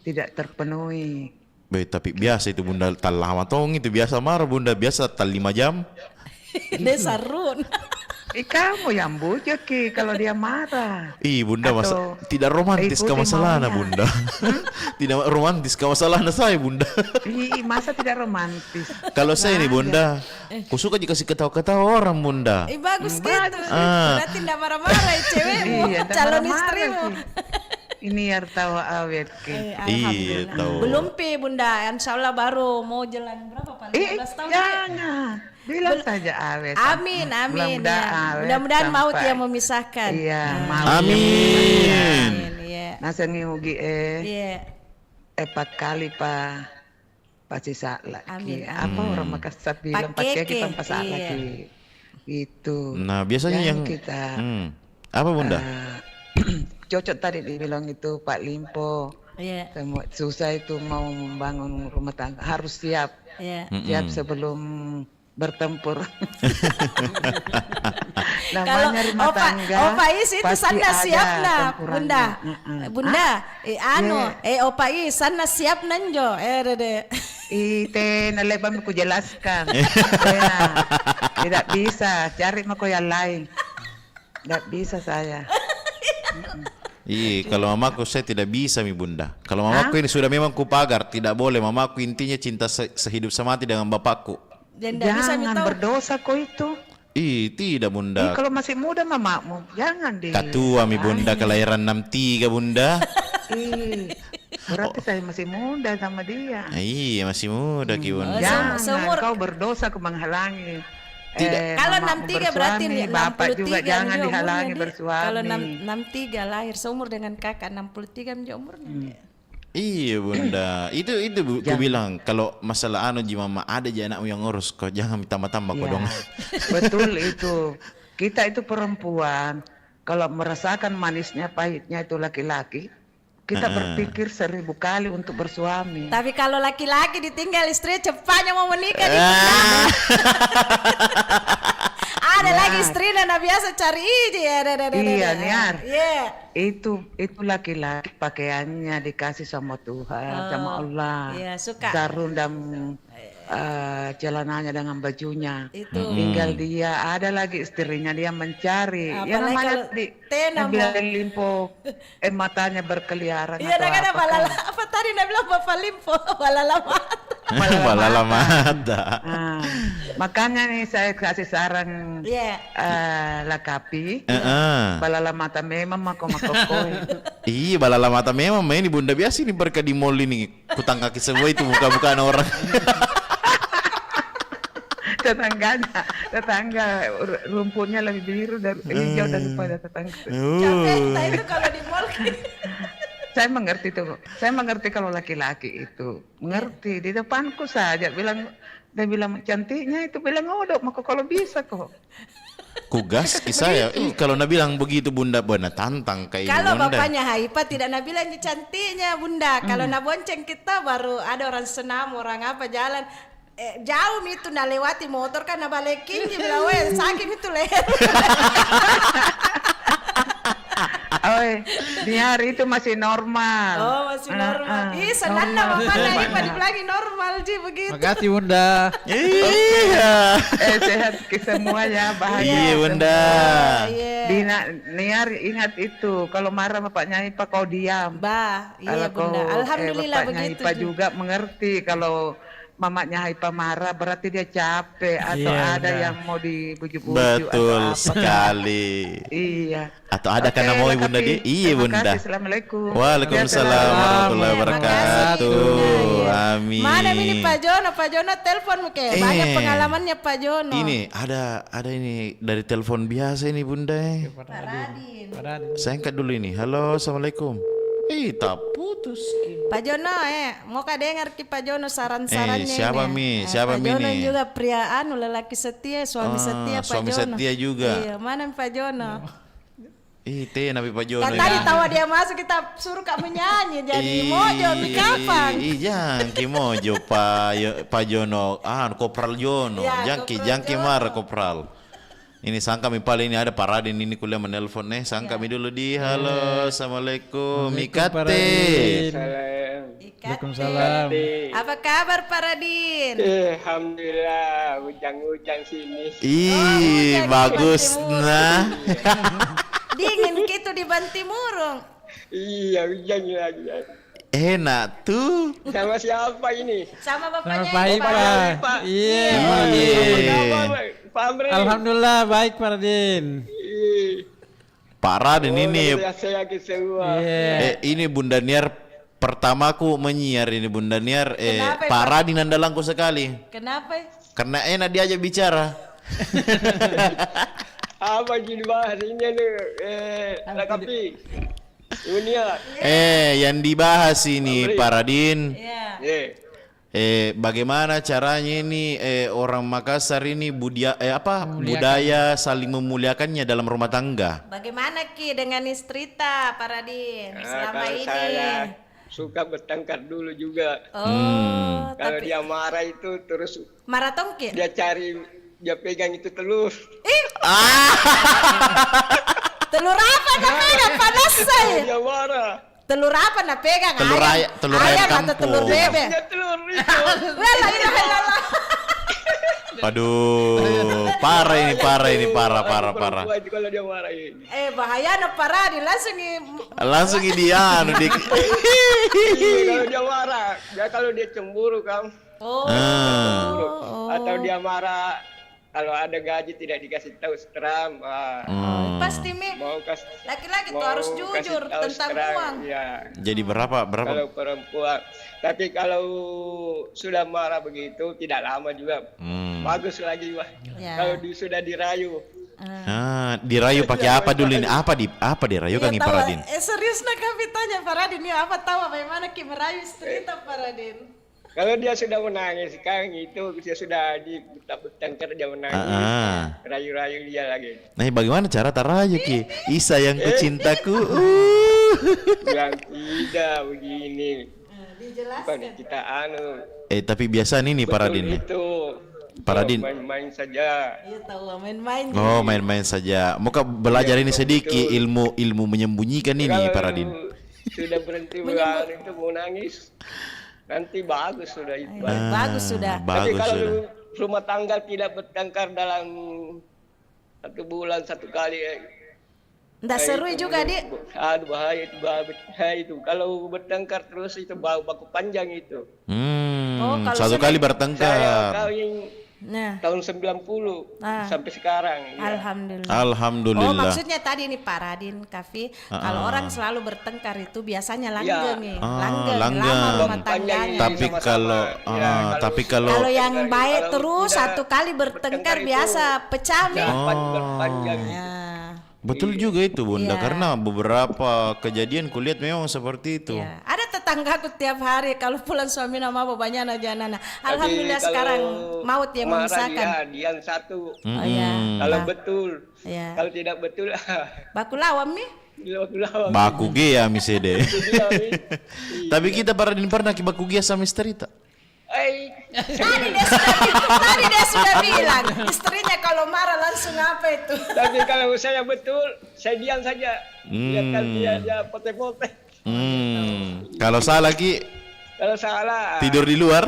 tidak terpenuhi. Baik, tapi biasa itu Bunda tal lama tong itu biasa marah Bunda, biasa tal 5 jam. Desarun. Kamu yang bujuk kalau dia marah. Bunda masa tidak romantis ke masalahnya Bunda. Tidak romantis ke masalahnya saya Bunda. Masa tidak romantis. Kalau saya nih Bunda, aku suka jika kasih ketawa-ketawa orang Bunda. Bagus gitu. Berarti tidak marah-marah cewekmu, calon istrimu. Ini yang tahu awet Iya tahu. Belum Bunda, insya Allah baru mau jalan berapa Pak? 15 tahun. Jangan. Bilang saja awet. Amin. Mudah-mudahan maut yang memisahkan. Iya, amin. Nasa ngiugi Iya. 4 kali pasti salah. Apa orang Makassar bilang pakai kita pas lagi. Gitu. Nah, biasanya yang kita apa Bunda? Cocok tadi dibilang itu Pak Limpo. Iya. Susah itu mau membangun rumah tangga harus siap. Siap sebelum bertempur. Kalau Opa Is itu sana siap na Bunda. Opa Is sana siap nanjo. Ite nalebam ku jelaskan. Tidak bisa, cari mako yang lain. Tidak bisa saya. Kalau mamaku saya tidak bisa mi Bunda. Kalau mamaku ini sudah memang kupagar, tidak boleh. Mamaku intinya cinta sehidup semati dengan bapakku. Jangan berdosa kok itu. Tidak Bunda. Kalau masih muda mamamu, jangan deh. Katua mi Bunda, kelahiran 63 Bunda. Berarti saya masih muda sama dia. Iya masih muda Ki Bunda. Jangan kau berdosa ke menghalangi. Kalau 63 berarti bapak juga jangan dihalangi bersuami. Kalau 63 lahir seumur dengan kakak 63 menjadi umurnya. Iya Bunda, itu ku bilang kalau masalah mama ada aja anakmu yang ngurus kok jangan tambah-tambah kok dong. Betul itu. Kita itu perempuan kalau merasakan manisnya pahitnya itu laki-laki, kita berpikir 1000 kali untuk bersuami. Tapi kalau laki-laki ditinggal istri cepatnya mau menikah ada lagi istri dan biasa cari Iya Niar. Itu laki-laki pakaiannya dikasih sama Tuhan, sama Allah. Suka. Sarung dan celananya dengan bajunya. Tinggal dia ada lagi istrinya dia mencari. Yang namanya Nabil Limpo matanya berkeliaran. Iya ada apa tadi Nabil Bapak Limpo Balala mata. Makanya nih saya kasih saran lakapi. Balala mata memang mako-mako. Iya balala mata memang ini Bunda biasa ini berka di mall ini kutang kaki semua itu buka-bukaan orang. Tetangga rumputnya lebih biru dari hijau daripada tetangga. Capek itu kalau di mall. Saya mengerti tuh. Saya mengerti kalau laki-laki itu mengerti di depanku saja dia bilang cantiknya itu bilang maka kalau bisa kok. Kugas kisah ya. Kalau Nabi bilang begitu Bunda tantang kayak kalau Bunda. Bapaknya Haipa tidak Nabi bilang cantiknya Bunda. Kalau bonceng kita baru ada orang senam orang apa jalan. Jauh itu lewati motor kan balekin bilang sakit itu leher. Di hari itu masih normal. Oh masih normal. Senang bapaknya Haipa dibilangin normal sih begitu. Makasih Bunda. Iya. Sehat semuanya bahagia. Iya Bunda. Niar ingat itu kalau marah bapaknya Haipa kau diam. Iya Bunda. Alhamdulillah bapaknya begitu. Haipa juga mengerti kalau mamanya Haipa marah berarti dia capek atau ada yang mau dibujuk-bujuk. Betul sekali. Iya. Atau ada karena mau Bunda dia? Iya Bunda. Assalamualaikum. Waalaikumsalam warahmatullahi wabarakatuh. Amin. Mana ini Pak Jono telepon mungkin banyak pengalamannya Pak Jono. Ini ada ini dari telepon biasa ini Bunda. Pak Radin. Saya angkat dulu ini. Halo, assalamualaikum. Tapu putus. Pak Jono mau ka dengar ki Pak Jono saran-sarannya siapa ini. Siapa Pak Jono nih? juga pria lelaki setia, suami setia Pak suami Jono. setia juga. Iya, mana Pak Jono? Nabi Pak Jono. Kan tadi tahu dia masuk kita suruh kamu nyanyi jadi mojo mi kapan? Jangki mojo Pak Jono. Kopral Jono. Jangki marah Kopral. Ini sangka mi paling ini ada Pak Radin ini kuliah menelpon sangka mi dulu di halo assalamualaikum Ikate. Waalaikumsalam. Apa kabar Pak Radin? Alhamdulillah hujan-hujan sini. Bagus nah. Dingin gitu di Bantimurung. Iya hujan lagi. Enak tuh. Sama siapa ini? Sama bapaknya. Sama Pak. Iya. Alhamdulillah baik Pak Radin. Pak Radin ini. Ini Bunda Niar pertamaku menyiar ini Bunda Niar. Pak Radin andalangku sekali. Kenapa? Karena enak diajak bicara. Apa jadi bahas ini lakapi dunia. Yang dibahas ini Pak Radin. Bagaimana caranya ini orang Makassar ini budaya saling memuliakannya dalam rumah tangga. Bagaimana Ki dengan istri Pak Radin selama ini? Saya suka bertengkar dulu juga. Kalau dia marah itu terus marah tongki. Dia pegang itu telur. Telur apa nak pegang panas saya? Dia marah. Telur apa nak pegang? Telur ayam atau telur bebek? Telur itu. Aduh, parah ini, parah. Kalau dia marah ini. Bahaya nak parah di langsung dia Kalau dia marah, kalau dia cemburu kan. Atau dia marah kalau ada gaji tidak dikasih tahu seterang. Pasti laki-laki tuh harus jujur tentang uang. Ya. Jadi berapa? Kalau perempuan. Tapi kalau sudah marah begitu tidak lama juga. Bagus lagi kalau sudah dirayu. Dirayu pakai apa dulu ini? Apa dirayu kan Pak Radin? Serius nak kami tanya Pak Radin ini apa tahu bagaimana Ki merayu istri Pak Radin? Kalau dia sudah menangis sekarang itu dia sudah bertengkar dia menangis. Rayu-rayu dia lagi. Nah, bagaimana cara tarayu Ki? Isa yang kucintaku. Bilang tidak begini. Dijelaskan. Kita tapi biasa nih Pak Radin. Itu. Pak Radin. Main-main saja. Iya tahu main-main. Main-main saja. Muka belajar ini sedikit ilmu menyembunyikan ini Pak Radin. Sudah berhenti itu mau nangis. Nanti bagus sudah itu. Bagus sudah. Tapi kalau rumah tangga tidak bertengkar dalam 1 bulan 1 kali. Nggak seru juga bahaya itu. Kalau bertengkar terus itu baku panjang itu. Satu kali bertengkar. Saya kawin tahun 90 sampai sekarang. Alhamdulillah. Maksudnya tadi nih Pak Radin Kafi, kalau orang selalu bertengkar itu biasanya langgeng nih. Langgeng rumah tangganya. Tapi kalau yang baik terus 1 kali bertengkar biasa pecah nih. Betul juga itu Bunda, karena beberapa kejadian kulihat memang seperti itu. Ada tetanggaku tiap hari kalau pulang suami nama bapaknya anak. Alhamdulillah sekarang maut yang memisahkan. Dia satu. Kalau betul. Kalau tidak betul. Baku lawam nih. Baku gia misede. Tapi kita pernah baku gia sama istri tak? Tadi dia sudah bilang istrinya kalau marah langsung apa itu. Tapi kalau saya betul, saya diam saja. Biarkan dia pote-pote. Kalau salah Ki? Kalau salah tidur di luar?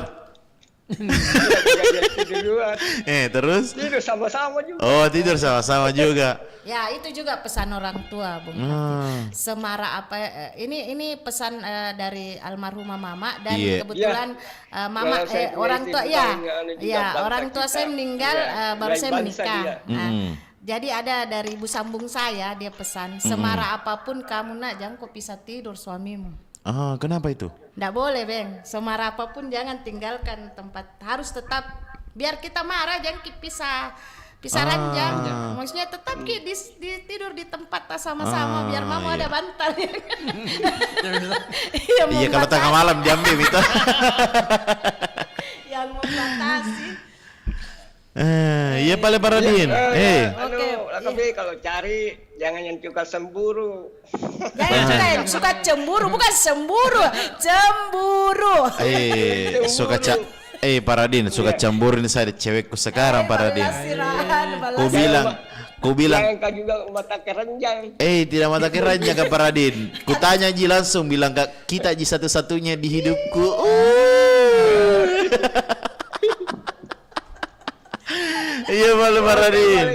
Tidur di luar. Terus? Tidur sama-sama juga. Tidur sama-sama juga. Ya itu juga pesan orang tua Bung. Semarah apa ini pesan dari almarhumah Mama dan kebetulan Mama orang tua orang tua saya meninggal baru saya menikah. Jadi ada dari ibu sambung saya dia pesan semarah apapun kamu nak jangan kau pisah tidur suamimu. Kenapa itu? Nggak boleh Bang, semarah apapun jangan tinggalkan tempat, harus tetap biar kita marah jangan pisah ranjang. Maksudnya tetap di tidur di tempat sama-sama biar mama ada bantal. Iya kalau tengah malam diambil itu. Yang membatasi. Iya paling Paradin. Tapi kalau cari jangan yang suka cemburu. Jangan yang suka cemburu, bukan semburu, cemburu. Paradin suka cemburin saya cewekku sekarang Paradin. Ku bilang jangan juga mata keranjang. Tidak mata keranjang Kak Paradin. Ku tanya Ji langsung bilang Kak, kita Ji satu-satunya di hidupku. Iya malu Paradin.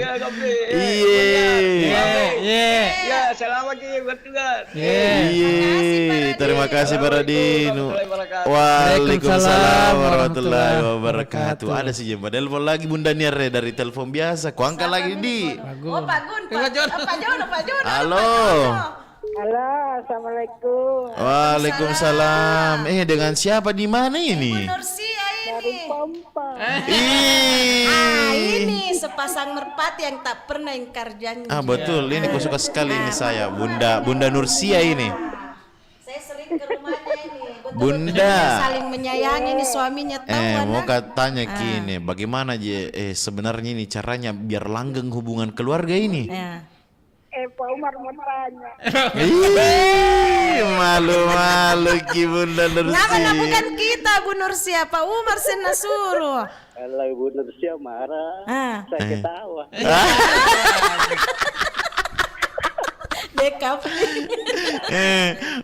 Iya, selamat Ki bertugas. Terima kasih Paradin. Waalaikumsalam warahmatullahi wabarakatuh. Ada sih jembat telepon lagi Bunda Niar dari telepon biasa. Ku angkat lagi di. Oh Pak Gun, Pak Jono. Halo. Halo, assalamualaikum. Waalaikumsalam. Dengan siapa di mana ini? Ibu Nursia ini. Ini sepasang merpati yang tak pernah ingkar janji. Betul, ini ku suka sekali ini saya, Bunda Nursia ini. Saya sering ke rumahnya ini. Bunda. Saling menyayangi ini suaminya tahu. Mau katanya gini, bagaimana sebenarnya ini caranya biar langgeng hubungan keluarga ini? Pak Umar mau tanya. Malu-malu Ki Bunda Nursia. Kenapa bukan kita Bu Nursia, Pak Umar sena suruh. Kalau Ibu Nursia marah, saya ketawa. Dekap.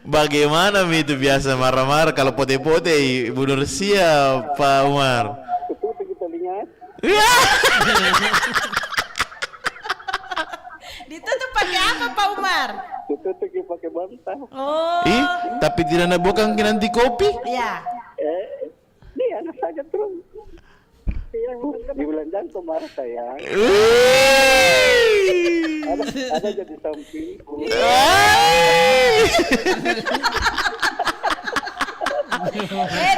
Bagaimana itu biasa marah-marah kalau pote-pote Ibu Nursia, Pak Umar? Itu kita lihat. Ditutup pakai apa Pak Umar? Ditutup pakai bantal. Tapi tidak ada bukan nanti kopi? Iya. Ini anak saja terus. Di bulan jantung marah saya. Ada jadi samping.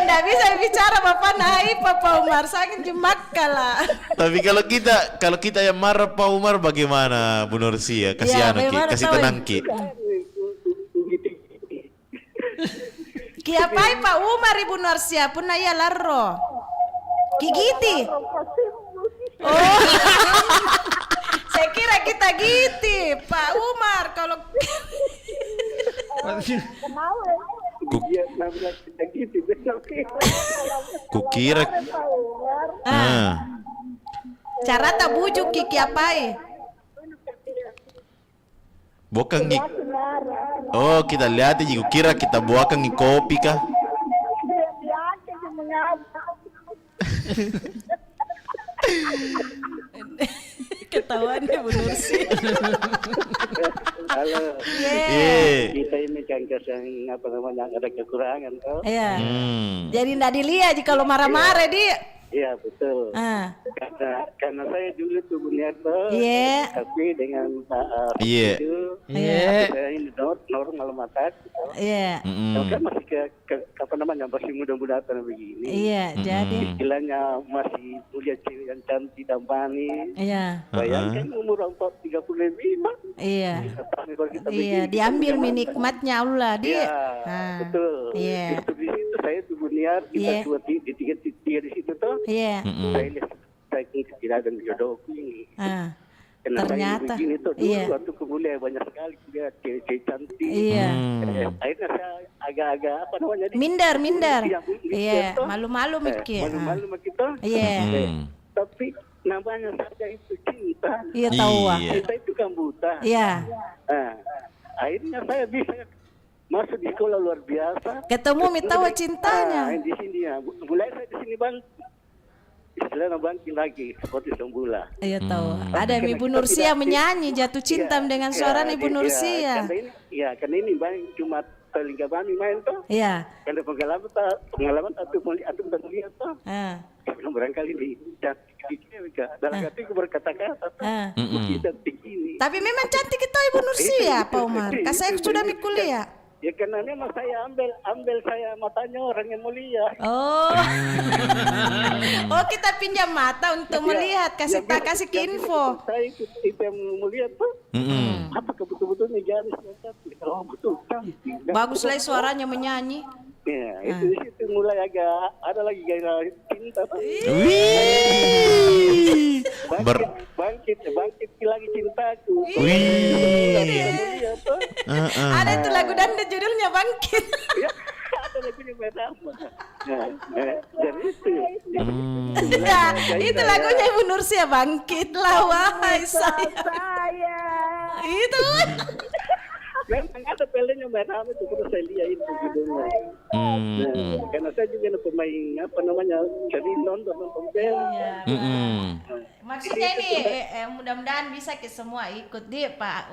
Nggak bisa bicara Bapak naik Pak Umar, sangat jemak kalah. Tapi kalau kita yang marah Pak Umar bagaimana Bu Nursia? Kasih kasih tenang Ki. Ki apai Pak Umar Ibu Nursia pun ya larro. Gigiti. Oh. Saya kira kita giti Pak Umar kalau Kukira. Cara tak bujuk Kiki apai? Bukan Gik. Oh, kita lihat aja kukira kita buakan kopi kah? Ketahuan ya Bu Nursi. Halo. Kita ini kan ada kekurangan kok. Iya. Jadi nggak dilihat kalau marah-marah dia. Iya betul. Karena saya dulu tuh Buniarto. Iya. Tapi dengan Pak itu. Iya. Saya ini normal mata. Iya. Kan masih apa namanya masih muda-muda begini. Iya. Jadi. Istilahnya masih mulia cewek yang cantik dan manis. Iya. Bayangkan umur 35. Iya. Iya. Diambil nikmatnya Allah dia. Iya. Betul. Iya. Di situ saya tuh Buniar kita dua tiga di situ tuh. Iya. Saya tidak ada jodohku ini. Ternyata. Begini tuh dulu waktu kuliah banyak sekali dia cewek cantik. Iya. Akhirnya saya agak-agak apa namanya? Minder. Iya. Malu-malu mikir. Malu-malu sama kita. Iya. Tapi namanya saja itu cinta. Iya tahu. Cinta itu kan buta. Iya. Akhirnya saya bisa masuk di sekolah luar biasa. Ketemu tahu cintanya. Di sini ya. Mulai saya di sini bang. Istilahnya bangkit lagi seperti semula. Iya tahu. Ada Ibu Nursia menyanyi jatuh cinta dengan suara Ibu Nursia. Karena ini bang cuma telinga kami main tuh. Iya. Karena pengalaman atau melihat tuh. Sebelum barangkali di dalam hatiku berkata-kata. Tapi memang cantik kita Ibu Nursia, Pak Umar. Saya sudah kuliah. Ya karena memang saya ambil saya matanya orang yang mulia. Oh. Oh, kita pinjam mata untuk melihat, kasih info. Saya itu yang mulia tuh. Apakah betul-betul garis kalau betul kan? Baguslah suaranya menyanyi. Ya, itu di situ mulai agak ada lagi gairah cinta tuh. Bangkit lagi cintaku. Ada itu lagu dangdut judulnya Bangkit. Ada lagunya pertama. Dan itu. Ya, itu lagunya Ibu Nursia, Bangkitlah wahai saya. Itu. Memang ada filmnya pertama itu terus saya lihat itu judulnya. Karena saya juga pemain jadi nonton film. Maksudnya ini mudah-mudahan bisa kita semua ikut di Pak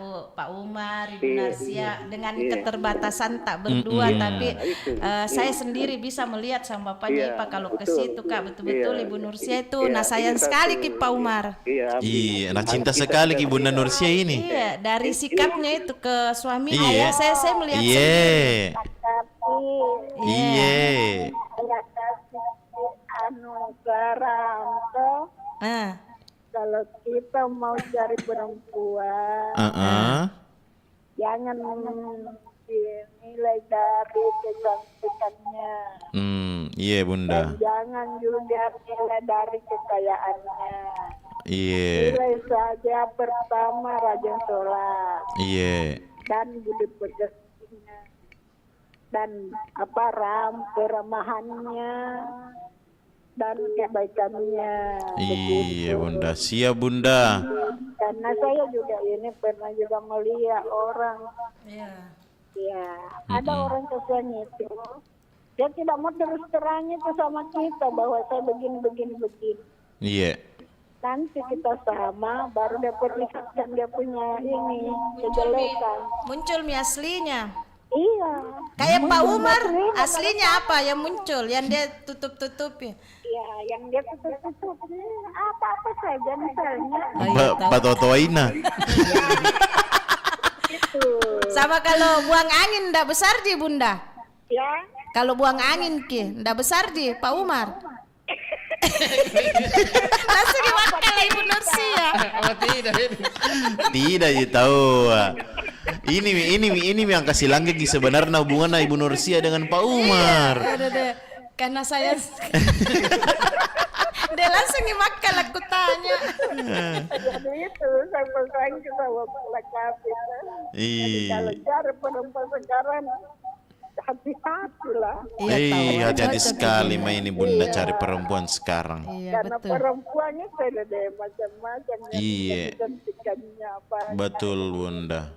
Umar, Ibu Narsia dengan keterbatasan tak berdua, tapi saya sendiri bisa melihat sama Bapaknya Ipa kalau ke situ Kak, betul-betul Ibu Nursia itu sayang sekali ke Pak Umar. Iya, cinta sekali ke Bunda Nursia ini. Iya, dari sikapnya itu ke suaminya ya, saya melihat sendiri. Iya. Kalau kita mau cari perempuan, jangan dinilai dari kecantikannya. Iya Bunda. Dan jangan juga dinilai dari kekayaannya. Iya. Nilai saja pertama rajin sholat. Iya. Dan budi pekertinya. Dan keramahannya. Dan kebaikannya. Iya Bunda, siap Bunda. Karena saya juga ini pernah juga melihat orang. Ya, ada orang kesian itu. Dia tidak mau terus terang itu sama kita bahwa saya begini. Iya. Nanti kita sama, baru dia perlihatkan dia punya ini kejelekan. Muncul aslinya. Iya. Kayak Pak Umar, aslinya apa yang muncul, yang dia tutup-tutupi? Iya, yang dia tutup-tutupi apa-apa saja misalnya. Pak Totoina. Itu. Sama kalau buang angin ndak besar di Bunda. Ya. Kalau buang angin ndak besar di Pak Umar. Langsung dimakan Ibu Nursia. Tidak tahu. Ini yang kasih langgeng sebenarnya hubungan Ibu Nursia dengan Pak Umar. Karena saya dia langsung dimakan aku tanya. Jadi itu sampai kita laki-laki. Kalau cari perempuan sekarang hati-hati lah. Hati-hati sekali ini Bunda cari perempuan sekarang. Karena perempuannya ada macam-macam. Iya. Apa. Betul Bunda.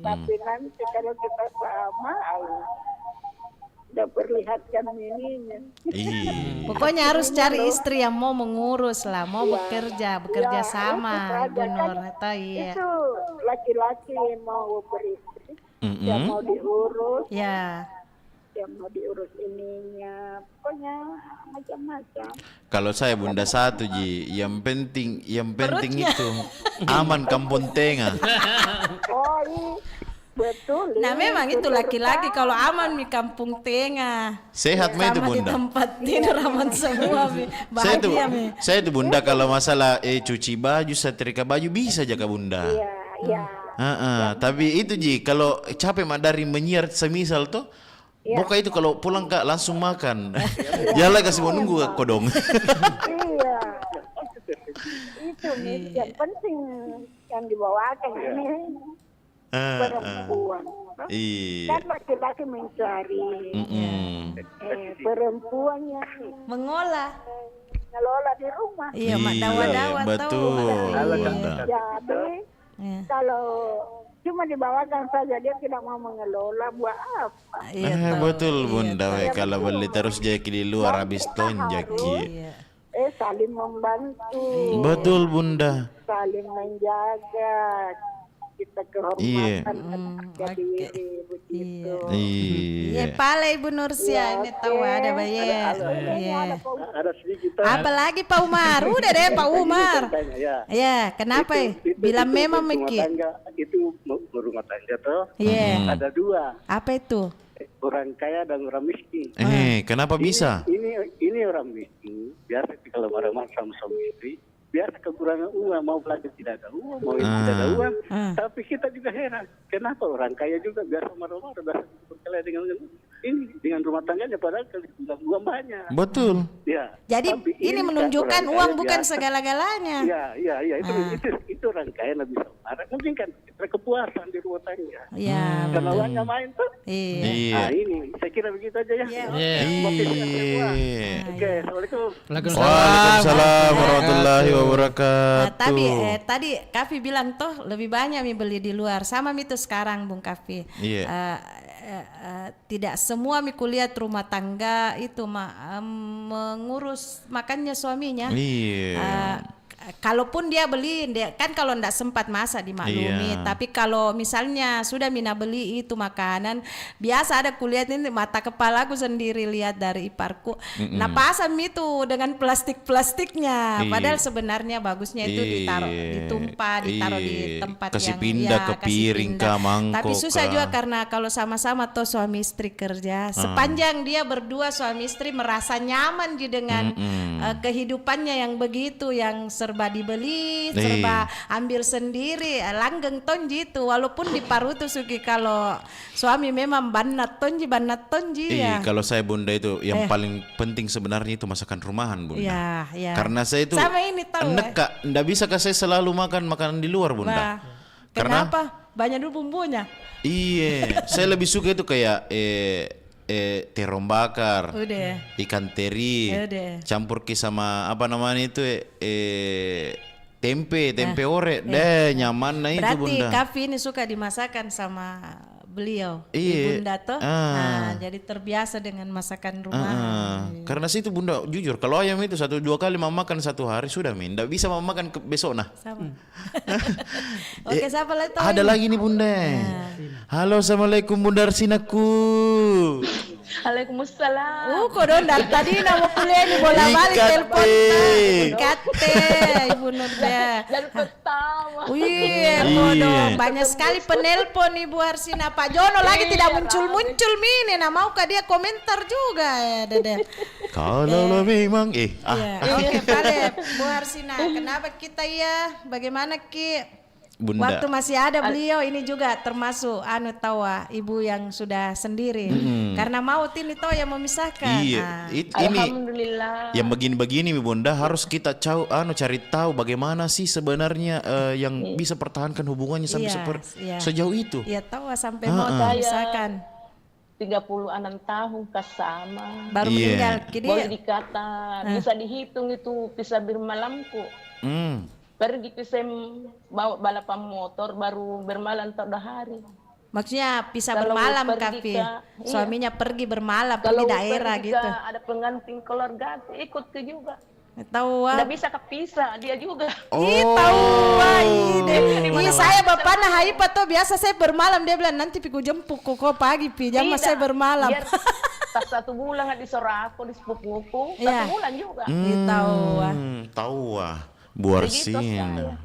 Tapi nanti kalau kita sama, udah perlihatkan ininya. Pokoknya harus cari istri yang mau mengurus lah, mau bekerja sama Bu Nur. Itu laki-laki mau beristri, yang mau diurus, yang mau diurus ininya, pokoknya macam-macam. Kalau saya Bunda satu yang penting itu aman kampung tengah. Oh iya, betul. Nah memang itu laki-laki kalau aman di kampung tengah. Sehat itu Bunda. Sama di tempat tidur aman semua. Saya itu Bunda kalau masalah cuci baju, setrika baju bisa jaga Bunda. Iya. Tapi itu kalau capek dari menyiar semisal tuh. Buka itu kalau pulang Kak langsung makan. Jangan kasih mau nunggu Kak Kodong. Iya. Itu yang penting yang dibawakan ini perempuan. Kan laki-laki mencari perempuan yang mengolah di rumah. Iya, dawa-dawa betul. Jadi kalau cuma dibawakan saja dia tidak mau mengelola buat apa? Betul Bunda, kalau beli terus jadi di luar habis tonjaki. Saling membantu. Betul Bunda. Saling menjaga kita kehormatan diri begitu. Iya, pala Ibu Nursia ini tahu ada bayar. Apalagi Pak Umar, udah deh Pak Umar. Ya, kenapa? Bila memang Itu rumah tangga tuh ada 2. Apa itu? Orang kaya dan orang miskin. Kenapa bisa? Ini orang miskin biasa kalau marah-marah sama suami istri, biasa kekurangan uang, mau belanja tidak ada uang, mau tidak ada uang. Tapi kita juga heran, kenapa orang kaya juga biasa marah-marah, biasa berkelahi dengan rumah tangganya padahal uang banyak. Betul. Ya. Jadi ini menunjukkan uang bukan segala-galanya. Iya, itu orang kaya lebih bisa marah. Mungkin kan kepuasan di rumah tangga. Iya. Karena uangnya main tuh. Iya. Nah ini saya kira begitu aja ya. Oke, assalamualaikum. Waalaikumsalam warahmatullahi wabarakatuh. Tadi Kavi bilang toh lebih banyak beli di luar. Sama itu sekarang Bung Kavi. Tidak semua kulihat rumah tangga itu mengurus makannya suaminya. Kalaupun dia beli, kan kalau ndak sempat masa dimaklumi. Tapi kalau misalnya sudah mina beli itu makanan, biasa ada kulihat ini mata kepala aku sendiri lihat dari iparku. Nah pasang itu dengan plastiknya, padahal sebenarnya bagusnya itu ditaruh ditaruh di tempat kasih yang pindah ke piring ke mangkok. Tapi susah juga karena kalau sama-sama tuh suami istri kerja, sepanjang dia berdua suami istri merasa nyaman dengan kehidupannya yang begitu, yang serba dibeli, serba ambil sendiri, langgeng tonji itu. Walaupun di Parutu Suki kalau suami memang banat tonji ya. Kalau saya Bunda itu yang paling penting sebenarnya itu masakan rumahan Bunda. Karena saya itu nggak bisa saya selalu makan makanan di luar Bunda. Kenapa? Banyak dulu bumbunya. Iya, saya lebih suka itu kayak terong bakar, ikan teri, campur sama apa namanya itu tempe orek, nyaman nah itu Bunda. Berarti Kavi ini suka dimasakan sama beliau, Bunda toh. Jadi terbiasa dengan masakan rumah. Karena situ Bunda jujur, kalau ayam itu 1-2 kali mau makan satu hari sudah nggak bisa mau makan besok nah. Sama. Oke, siapa lagi? Ada lagi nih Bunda. Halo, assalamualaikum Bunda Arsinaku. Waalaikumsalam. Kok dari tadi nama kuliah ini bola-balik telepon. Kate, Ibu Nurda. Dari pertama. Banyak sekali penelpon Ibu Arsina. Pak Jono lagi tidak muncul-muncul mini. Nah maukah dia komentar juga ya Dede? Kalau memang Oke, Pak Bu Arsina, kenapa kita bagaimana Ki? Bunda. Waktu masih ada beliau ini juga termasuk tawa ibu yang sudah sendiri karena maut ini toh yang memisahkan. Alhamdulillah. Yang begini-begini Bunda harus kita cari tahu bagaimana sih sebenarnya yang bisa pertahankan hubungannya sampai sejauh itu. Iya tahu sampai mau memisahkan. 36 tahun sama. Baru meninggal. Boleh dikata bisa dihitung itu bisa bermalamku. Pergi ke bawa balapan motor baru bermalam pada hari. Maksudnya bisa bermalam Kavi. Suaminya pergi bermalam pergi daerah gitu. Ada pengantin keluarga ikut ke juga. Tahu nggak bisa kepisah dia juga. Saya bapak haipa tuh biasa saya bermalam dia bilang nanti piku jemput kok pagi jam saya bermalam. Tas 1 bulan di Sorako di sepupuku 1 bulan juga. Tahu Bu Arsina.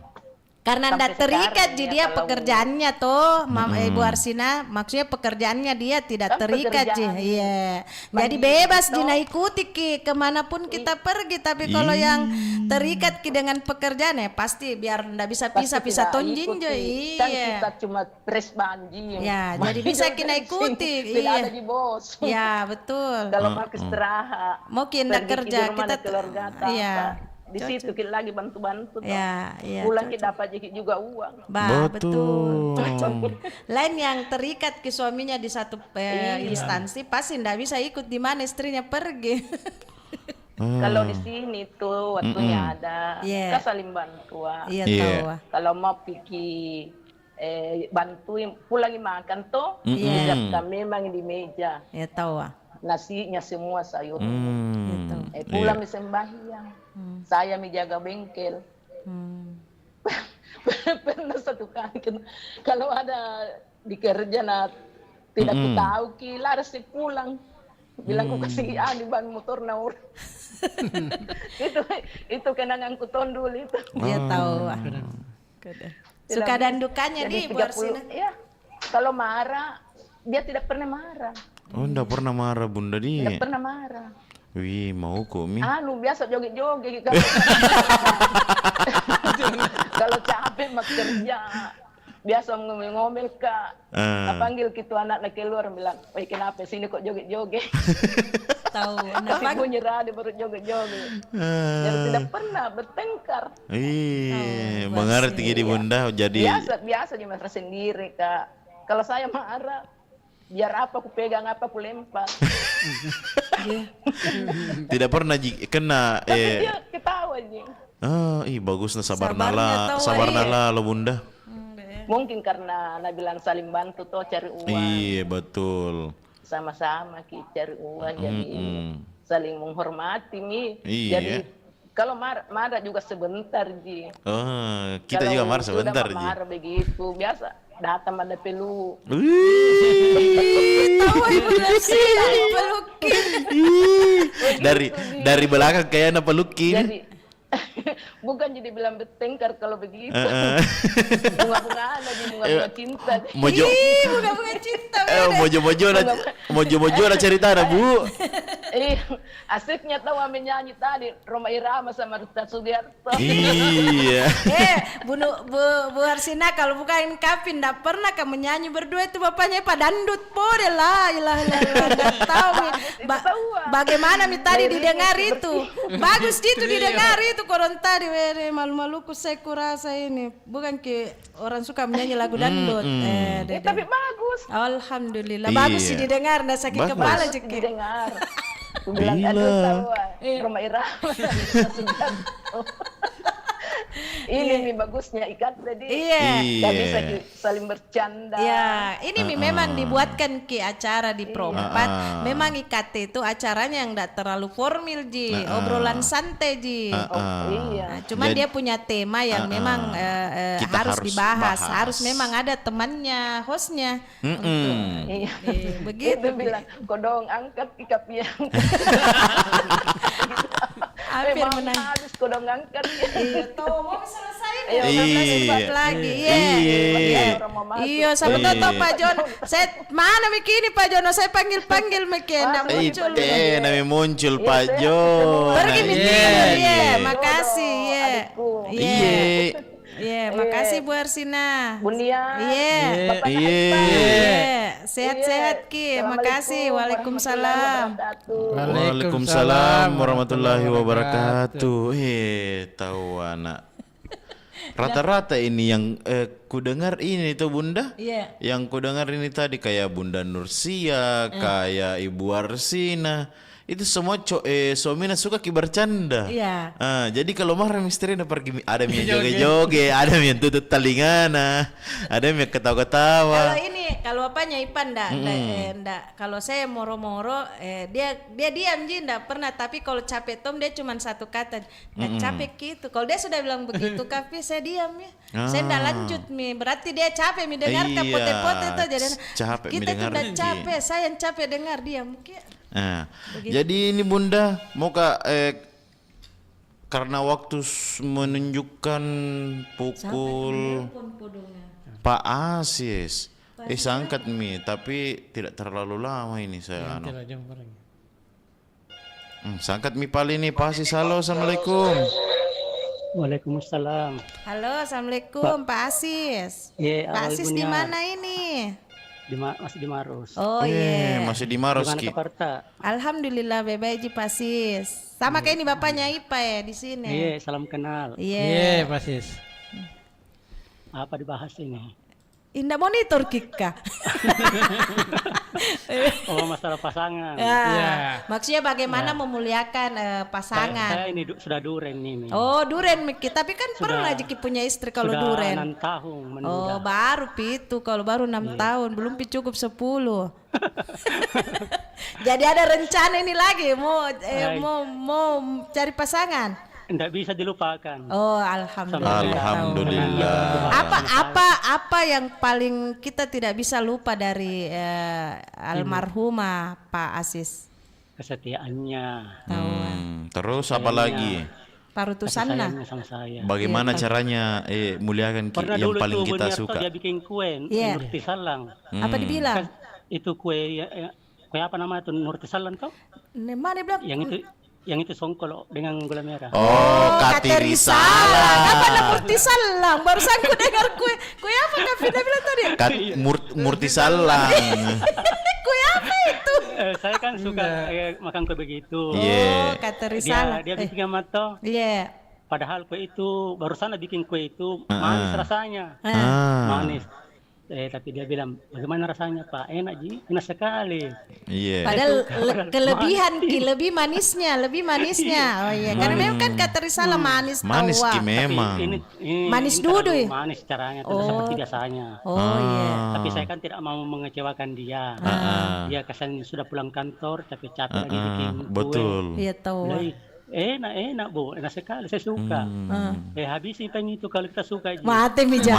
Karena ndak terikat jadi dia pekerjaannya tuh Ibu Arsina, maksudnya pekerjaannya dia tidak terikat jadi bebas ikuti Ki kemanapun kita pergi. Tapi kalau yang terikat Ki dengan pekerjaan pasti biar ndak bisa pisah tonjin kita cuma pres banji jadi bisa kita ikuti tidak ada di bos betul. Kalau mau istirahat mau kita kerja kita di situ kita lagi bantu-bantu pulang kita dapat juga uang. Betul. Lain yang terikat ke suaminya di satu instansi pasti ndak bisa ikut di mana istrinya pergi. Kalau di sini tuh waktunya ada kita saling bantu. Kalau mau pergi bantuin pulang makan tuh kita memang di meja nasinya semua sayur pulang sembahyang. Saya menjaga bengkel. Pernah satu kali kalau ada di kerja tidak ku tahu kila harus pulang. Bilang ku kasih di ban motor naur. itu kenangan ku tondul itu. Dia tahu. Suka dan dukanya nih Bu Arsina. Ya, kalau marah dia tidak pernah marah. Oh, enggak pernah marah Bunda di. Tidak pernah marah. Wih, mau kok Mi. Biasa joget-joget kalau capek mak kerja. Biasa ngomel-ngomel Kak. Panggil gitu anak keluar bilang, "Woi, kenapa sini kok joget-joget?" Tahu, tapi bunyi radio baru joget-joget. Jadi tidak pernah bertengkar. Mengerti jadi Bunda jadi. Biasa di marah sendiri Kak. Kalau saya marah, biar apa aku pegang apa aku lempar. Tidak pernah kena. Tapi dia ketawa aja. Bagus nah sabar nala lo Bunda. Mungkin karena Nabilan saling bantu toh cari uang. Iya betul. Sama-sama kita cari uang jadi saling menghormati Mi. Iya. Jadi kalau marah juga sebentar Ji. Kita juga marah sebentar Ji. Marah begitu biasa datang ada peluk. Tahu Ibu sih pelukin. Dari belakang kayaknya pelukin. Jadi bukan jadi bilang bertengkar kalau begitu. Bunga-bungaan lagi bunga-bunga cinta. Bunga-bunga cinta. Mojo-mojo ada cerita ada Bu. Asiknya tahu ame nyanyi tadi Roma Irama sama Rita Sugiarto. Iya. Bu Arsina kalau bukan Kapin enggak pernah kamu nyanyi berdua itu bapaknya Pak Dandut pode lah. Enggak tahu bagaimana Mi tadi didengar itu. Bagus itu didengar itu koron tadi malu-maluku saya kurasa ini. Bukan ke orang suka menyanyi lagu dandut. Tapi bagus. Alhamdulillah bagus sih didengar enggak sakit kepala jeki. Didengar. Aku bilang aduh tahu Roma Irama. Ini Mi bagusnya ikat tadi. Iya. Bisa saling bercanda. Iya, ini Mi memang dibuatkan ke acara di Pro 4. Memang IKT itu acaranya yang enggak terlalu formal Ji, obrolan santai Ji. Iya. Cuman dia punya tema yang memang harus dibahas, harus memang ada temannya, hostnya. Iya. Begitu bilang, kodong angkat ikapian. Hampir menang. Habis kodong angkat. Tahu mau selesai lagi. Iya, sama tahu Pak Jono. Saya mana begini Pak Jono, saya panggil enggak muncul. Namanya muncul Pak Jono. Pergi makasih Iya, makasih Bu Arsina. Bunia. Sehat-sehat Ki. Makasih. Waalaikumsalam. Waalaikumsalam warahmatullahi wabarakatuh. Tahu anak. Rata-rata ini yang kudengar ini tuh Bunda. Yang kudengar ini tadi kayak Bunda Nursia, kayak Ibu Arsina. Itu semua suaminya suka bercanda. Iya. Jadi kalau marah misteri pergi ada yang joget-joget, ada yang tutup telingana, ada yang ketawa-ketawa. Kalau apanya Ipan enggak. Kalau saya moro-moro dia diam Ji enggak pernah, tapi kalau capek Tom dia cuma satu kata, enggak capek gitu. Kalau dia sudah bilang begitu tapi saya diam ya. Saya enggak lanjut Mi, berarti dia capek Mi dengar pote-pote itu jadi kita tuh udah capek, saya yang capek dengar dia mungkin. Jadi ini Bunda mau karena waktu menunjukkan pukul Pak Asis sangkat Mi, tapi tidak terlalu lama ini saya sangkat Mi pali ini Pak Asis. Halo, assalamualaikum. Waalaikumsalam. Halo, assalamualaikum Pak Asis. Pak Asis di mana ini? Masih di Maros. Oh iya. Masih di Maros Ki. Alhamdulillah bebaik Ji Pasis. Sama kayak ini bapaknya Ipa ya di sini. Iya, salam kenal. Iya, Pasis. Apa dibahas ini? Indah monitor Kika. Oh, masalah pasangan. Maksudnya bagaimana memuliakan pasangan. Saya ini sudah duren ini. Oh, duren Miki. Tapi kan pernah Jiki punya istri kalau duren. Sudah 6 tahun meninggal. Oh, baru itu kalau baru 6 tahun, belum cukup 10. Jadi ada rencana ini lagi mau cari pasangan. Tidak bisa dilupakan. Oh, alhamdulillah. Apa yang paling kita tidak bisa lupa dari almarhumah Pak Asis? Kesetiaannya. Terus apa lagi? Parutusanna. Sama saya. Bagaimana caranya muliakan yang paling kita suka? Dia bikin kue Nurti Salang. Apa dibilang? Itu kue apa namanya tuh Nurti Salang tuh? Mana bilang? Yang itu songkol dengan gula merah. Oh, Katiri Salang. Apa nama Murti Salang? Barusan ku dengar kue apa Kak Fina bilang tadi? Murti Salang. Kue apa itu? Saya kan suka makan kue begitu. Oh, Katiri Salang. Dia bikin mato. Iya. Padahal kue itu barusan bikin kue itu manis rasanya. Manis. Tapi dia bilang, bagaimana rasanya Pak? Enak Ji, enak sekali. Iya. Padahal kelebihan lebih manisnya. Oh iya, karena memang kan Katiri Salang manis tawa. Manis memang. Manis dudu. Manis caranya, tidak seperti biasanya. Oh iya. Tapi saya kan tidak mau mengecewakan dia. Dia kesan sudah pulang kantor, capek-capek lagi bikin kue. Betul. Iya tahu. Enak Bu, enak sekali, saya suka. Habisin pengen itu kalau kita suka. Mate mija.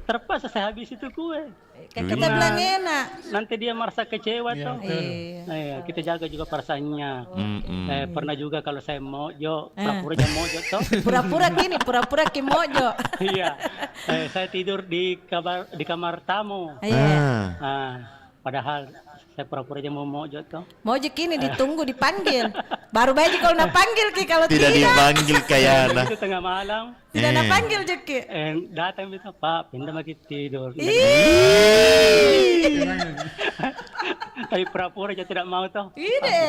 Terpaksa saya habis itu kue. Kita bilang enak. Nanti dia merasa kecewa toh. Kita jaga juga perasaannya. Pernah juga kalau saya mojo, pura-pura aja mojo toh. Pura-pura ki mojo. Iya. Saya tidur di kamar tamu. Padahal saya pura-pura aja mau mojo toh. Mojo kini ditunggu dipanggil. Baru baji kalau nak panggil ki kalau tidak dipanggil kayaknya. Itu tengah malam. Tidak nak panggil Jeki. Datang bisa Pak, pindah lagi tidur. Tapi pura-pura aja tidak mau toh.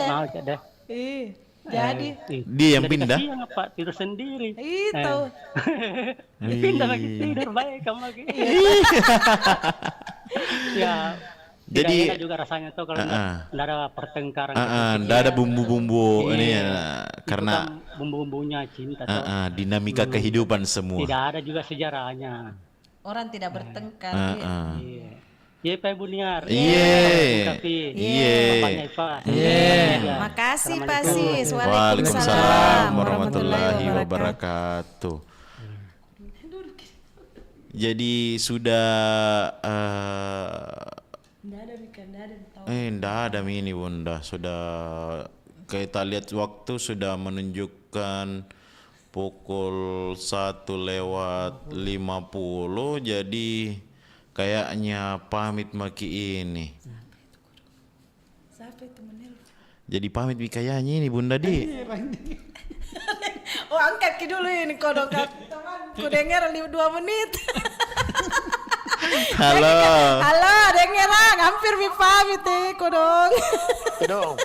Mau aja deh. Jadi dia yang pindah. Iya Pak, tidur sendiri. Itu. Pindah lagi tidur baik kamu lagi. Ya. Jadi juga rasanya tuh kalau enggak ada pertengkaran. Enggak ada bumbu-bumbu ini ya, karena bumbu-bumbunya cinta. Dinamika kehidupan semua. Tidak ada juga sejarahnya. Orang tidak bertengkar. Iya Pak Buniar. Iya. Makasih Pak Sis. Waalaikumsalam warahmatullahi wabarakatuh. Jadi sudah nggak ada ini Bunda. Sudah kita lihat waktu sudah menunjukkan pukul 1:50. Jadi kayaknya pamit maki ini. Jadi pamit kayaknya ini Bunda Di. Oh angkat dulu ini kodok teman. Ku dengar 2 menit. Halo, dengeran, hampir pamit kodong. Kodong.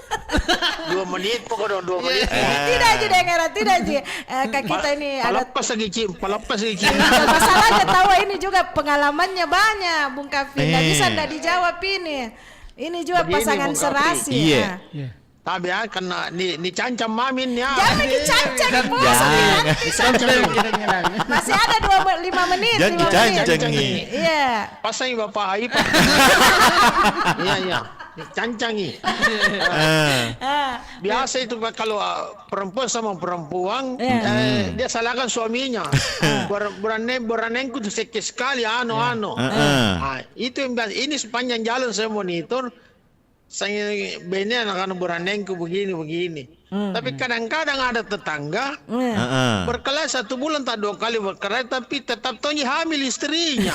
2 menit pokoknya 2 menit. Tidak aja dengeran, tidak aja. Kak kita ini ada pelepas lagi Cim. Masalahnya tahu ini juga pengalamannya banyak, Bung Kafi. Enggak bisa enggak dijawab ini. Ini juga pasangan serasi. Iya. Tapi karena ni cancam mamin ya. Jangan dicancang bos. Masih ada 5 menit. Jangan dicangcangi. Iya. Pasang Bapak Hai Pak. Iya. Cancangi. Biasa itu kalau perempuan sama perempuan dia salahkan suaminya. Beranengku itu sekali itu yang biasa. Ini sepanjang jalan saya monitor. Saya benar anak-anak beranengku begini. Tapi kadang-kadang ada tetangga berkelahi 1 bulan tak 2 kali berkelahi tapi tetap Tony hamil istrinya.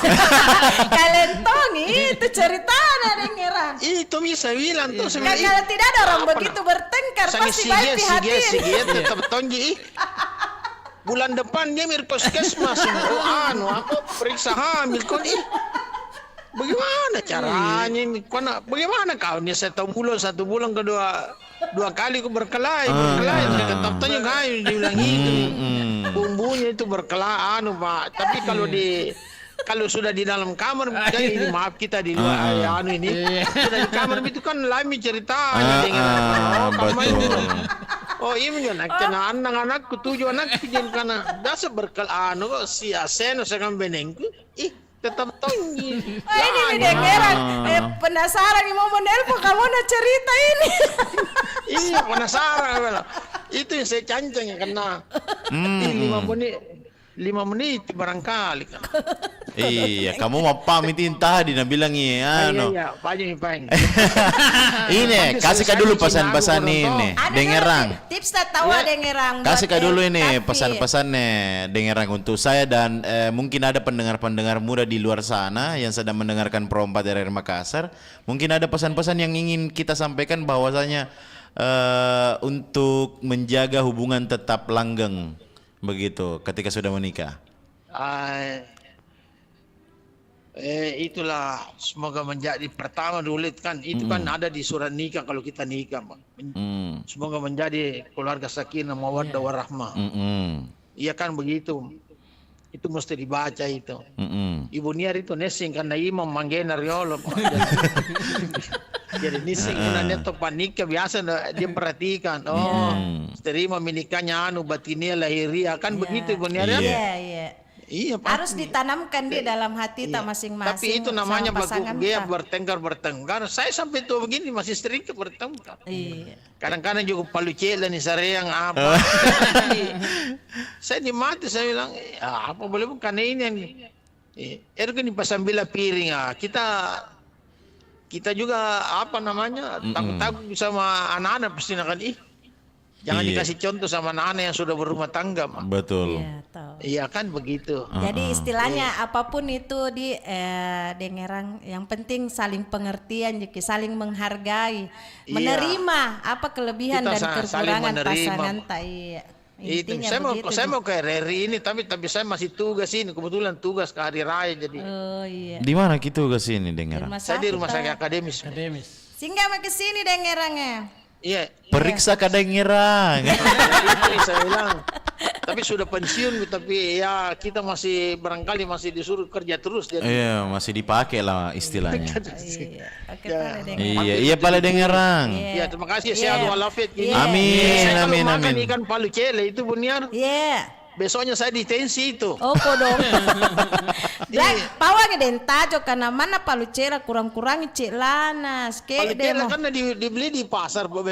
Kalian Tony itu cerita ada dengeran. Itu bisa bilang tuh sebenarnya. Kalau tidak ada orang begitu bertengkar pasti baik dihatiin. Tetap Tony. Bulan depan dia mir puskesmas. Aku periksa hamil kok bagaimana caranya ini? Bagaimana kau ini 1 bulan kedua 2 kali aku berkelahi tetap tanya kayu dibilang itu bumbunya itu berkelahi Pak. Tapi kalau sudah di dalam kamar ini maaf kita di luar ini sudah di kamar itu kan lami ceritanya dengan oh iya kan anak-anakku 7 anakku jangan karena dasar berkelahi kok si Aseno sekarang benengku tetap tinggi. Ini dengeran. Penasaran nih mau menelpon kamu nak cerita ini. Iya penasaran. Itu yang saya cancang ya kena. 5 menit barangkali kan. Iya, kamu mau pamitin tadi nah bilang iya. Iya, banyak. Ini kasih kak dulu pesan-pesan ini, dengerang. Tips tahu dengerang. Kasih kak dulu ini pesan-pesannya dengerang untuk saya dan mungkin ada pendengar-pendengar muda di luar sana yang sedang mendengarkan Pro 4 RRI Makassar. Mungkin ada pesan-pesan yang ingin kita sampaikan bahwasanya untuk menjaga hubungan tetap langgeng begitu ketika sudah menikah. Itulah semoga menjadi pertama dulu kan itu kan ada di surat nikah kalau kita nikah semoga menjadi keluarga sakinah mawaddah warahmah. Iya kan begitu, itu mesti dibaca itu. Ibu Niar itu nesing karena imam manggena riolo jadi nesing karena tempat nikah biasa dia perhatikan terima menikahnya batinia lahiriah kan begitu Ibu Niar ya. Iya, harus ditanamkan di dalam hati tak masing-masing. Tapi itu namanya dia bertengkar. Saya sampai tua begini masih sering bertengkar. Kadang-kadang juga palu cela nih sareang apa. Saya dimati saya bilang apa boleh bukan ini nih. Ergo nih pasambila piring kita juga apa namanya takut-takut sama anak-anak pasti akan jangan dikasih contoh sama anak-anak yang sudah berumah tangga. Betul. Iya kan begitu. Jadi istilahnya apapun itu di dengerang, yang penting saling pengertian, saling menghargai, menerima apa kelebihan dan kekurangan pasangan. Itu saya mau ke RRI ini tapi saya masih tugas ini, kebetulan tugas ke hari raya jadi. Di mana gitu tugas ini dengerang? Saya di rumah sakit akademis. Singgah ke sini dengerangnya. Iya. Periksa kedengeran. Saya bilang. Tapi sudah pensiun, tapi ya kita masih barangkali masih disuruh kerja terus. Jadi. Iya, masih dipakai lah istilahnya. Iya, pada dengerang. Iya, terima kasih. Sehat walafiat. Amin. Makan ikan palu cele itu Buniar. Iya. Besoknya saya detensi itu. Oh, kodong. Pawang dentajo karena mana palu cela kurang-kurangi cek lanas. Palu cela kan dibeli di pasar Pak.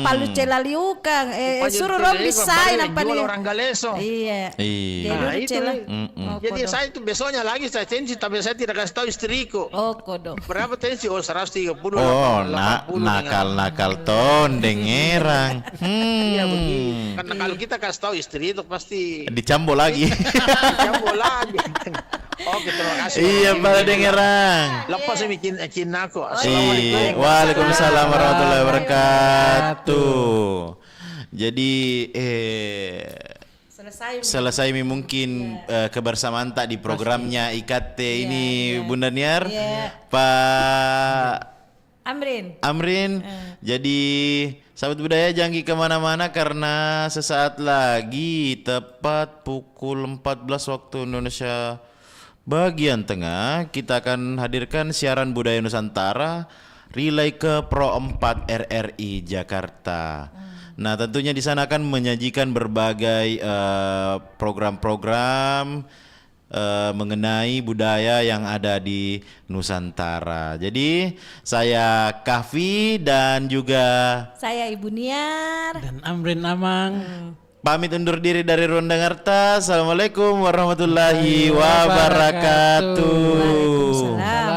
Palu cela liukang. Suruh rom desain apa nih? Orang Galeso. Iya. Jadi saya itu besoknya lagi saya tensi tapi saya tidak kasih tahu istriku. Oh, kodong. Berapa tensi? 130. Oh, nakal ton dengerang. Iya begitu. Karena kalau kita kasih tahu istri itu pasti dicambo lagi. Oke, terima kasih. Iya, pada dengerang. Lepas saya bikin aku. Assalamualaikum. Waalaikumsalam warahmatullahi wabarakatuh. Jadi selesai mungkin kebersamaan tak di programnya IKT ini Bunda Niar. Pak Amrin. Jadi sahabat budaya jangan kemana-mana karena sesaat lagi tepat pukul 14 waktu Indonesia bagian tengah kita akan hadirkan siaran budaya Nusantara relay ke Pro 4 RRI Jakarta. Nah tentunya di sana akan menyajikan berbagai program-program mengenai budaya yang ada di Nusantara. Jadi saya Kahfi dan juga saya Ibu Niar dan Amrin Amang pamit undur diri dari Rondangarta. Assalamualaikum warahmatullahi wabarakatuh. Waalaikumsalam.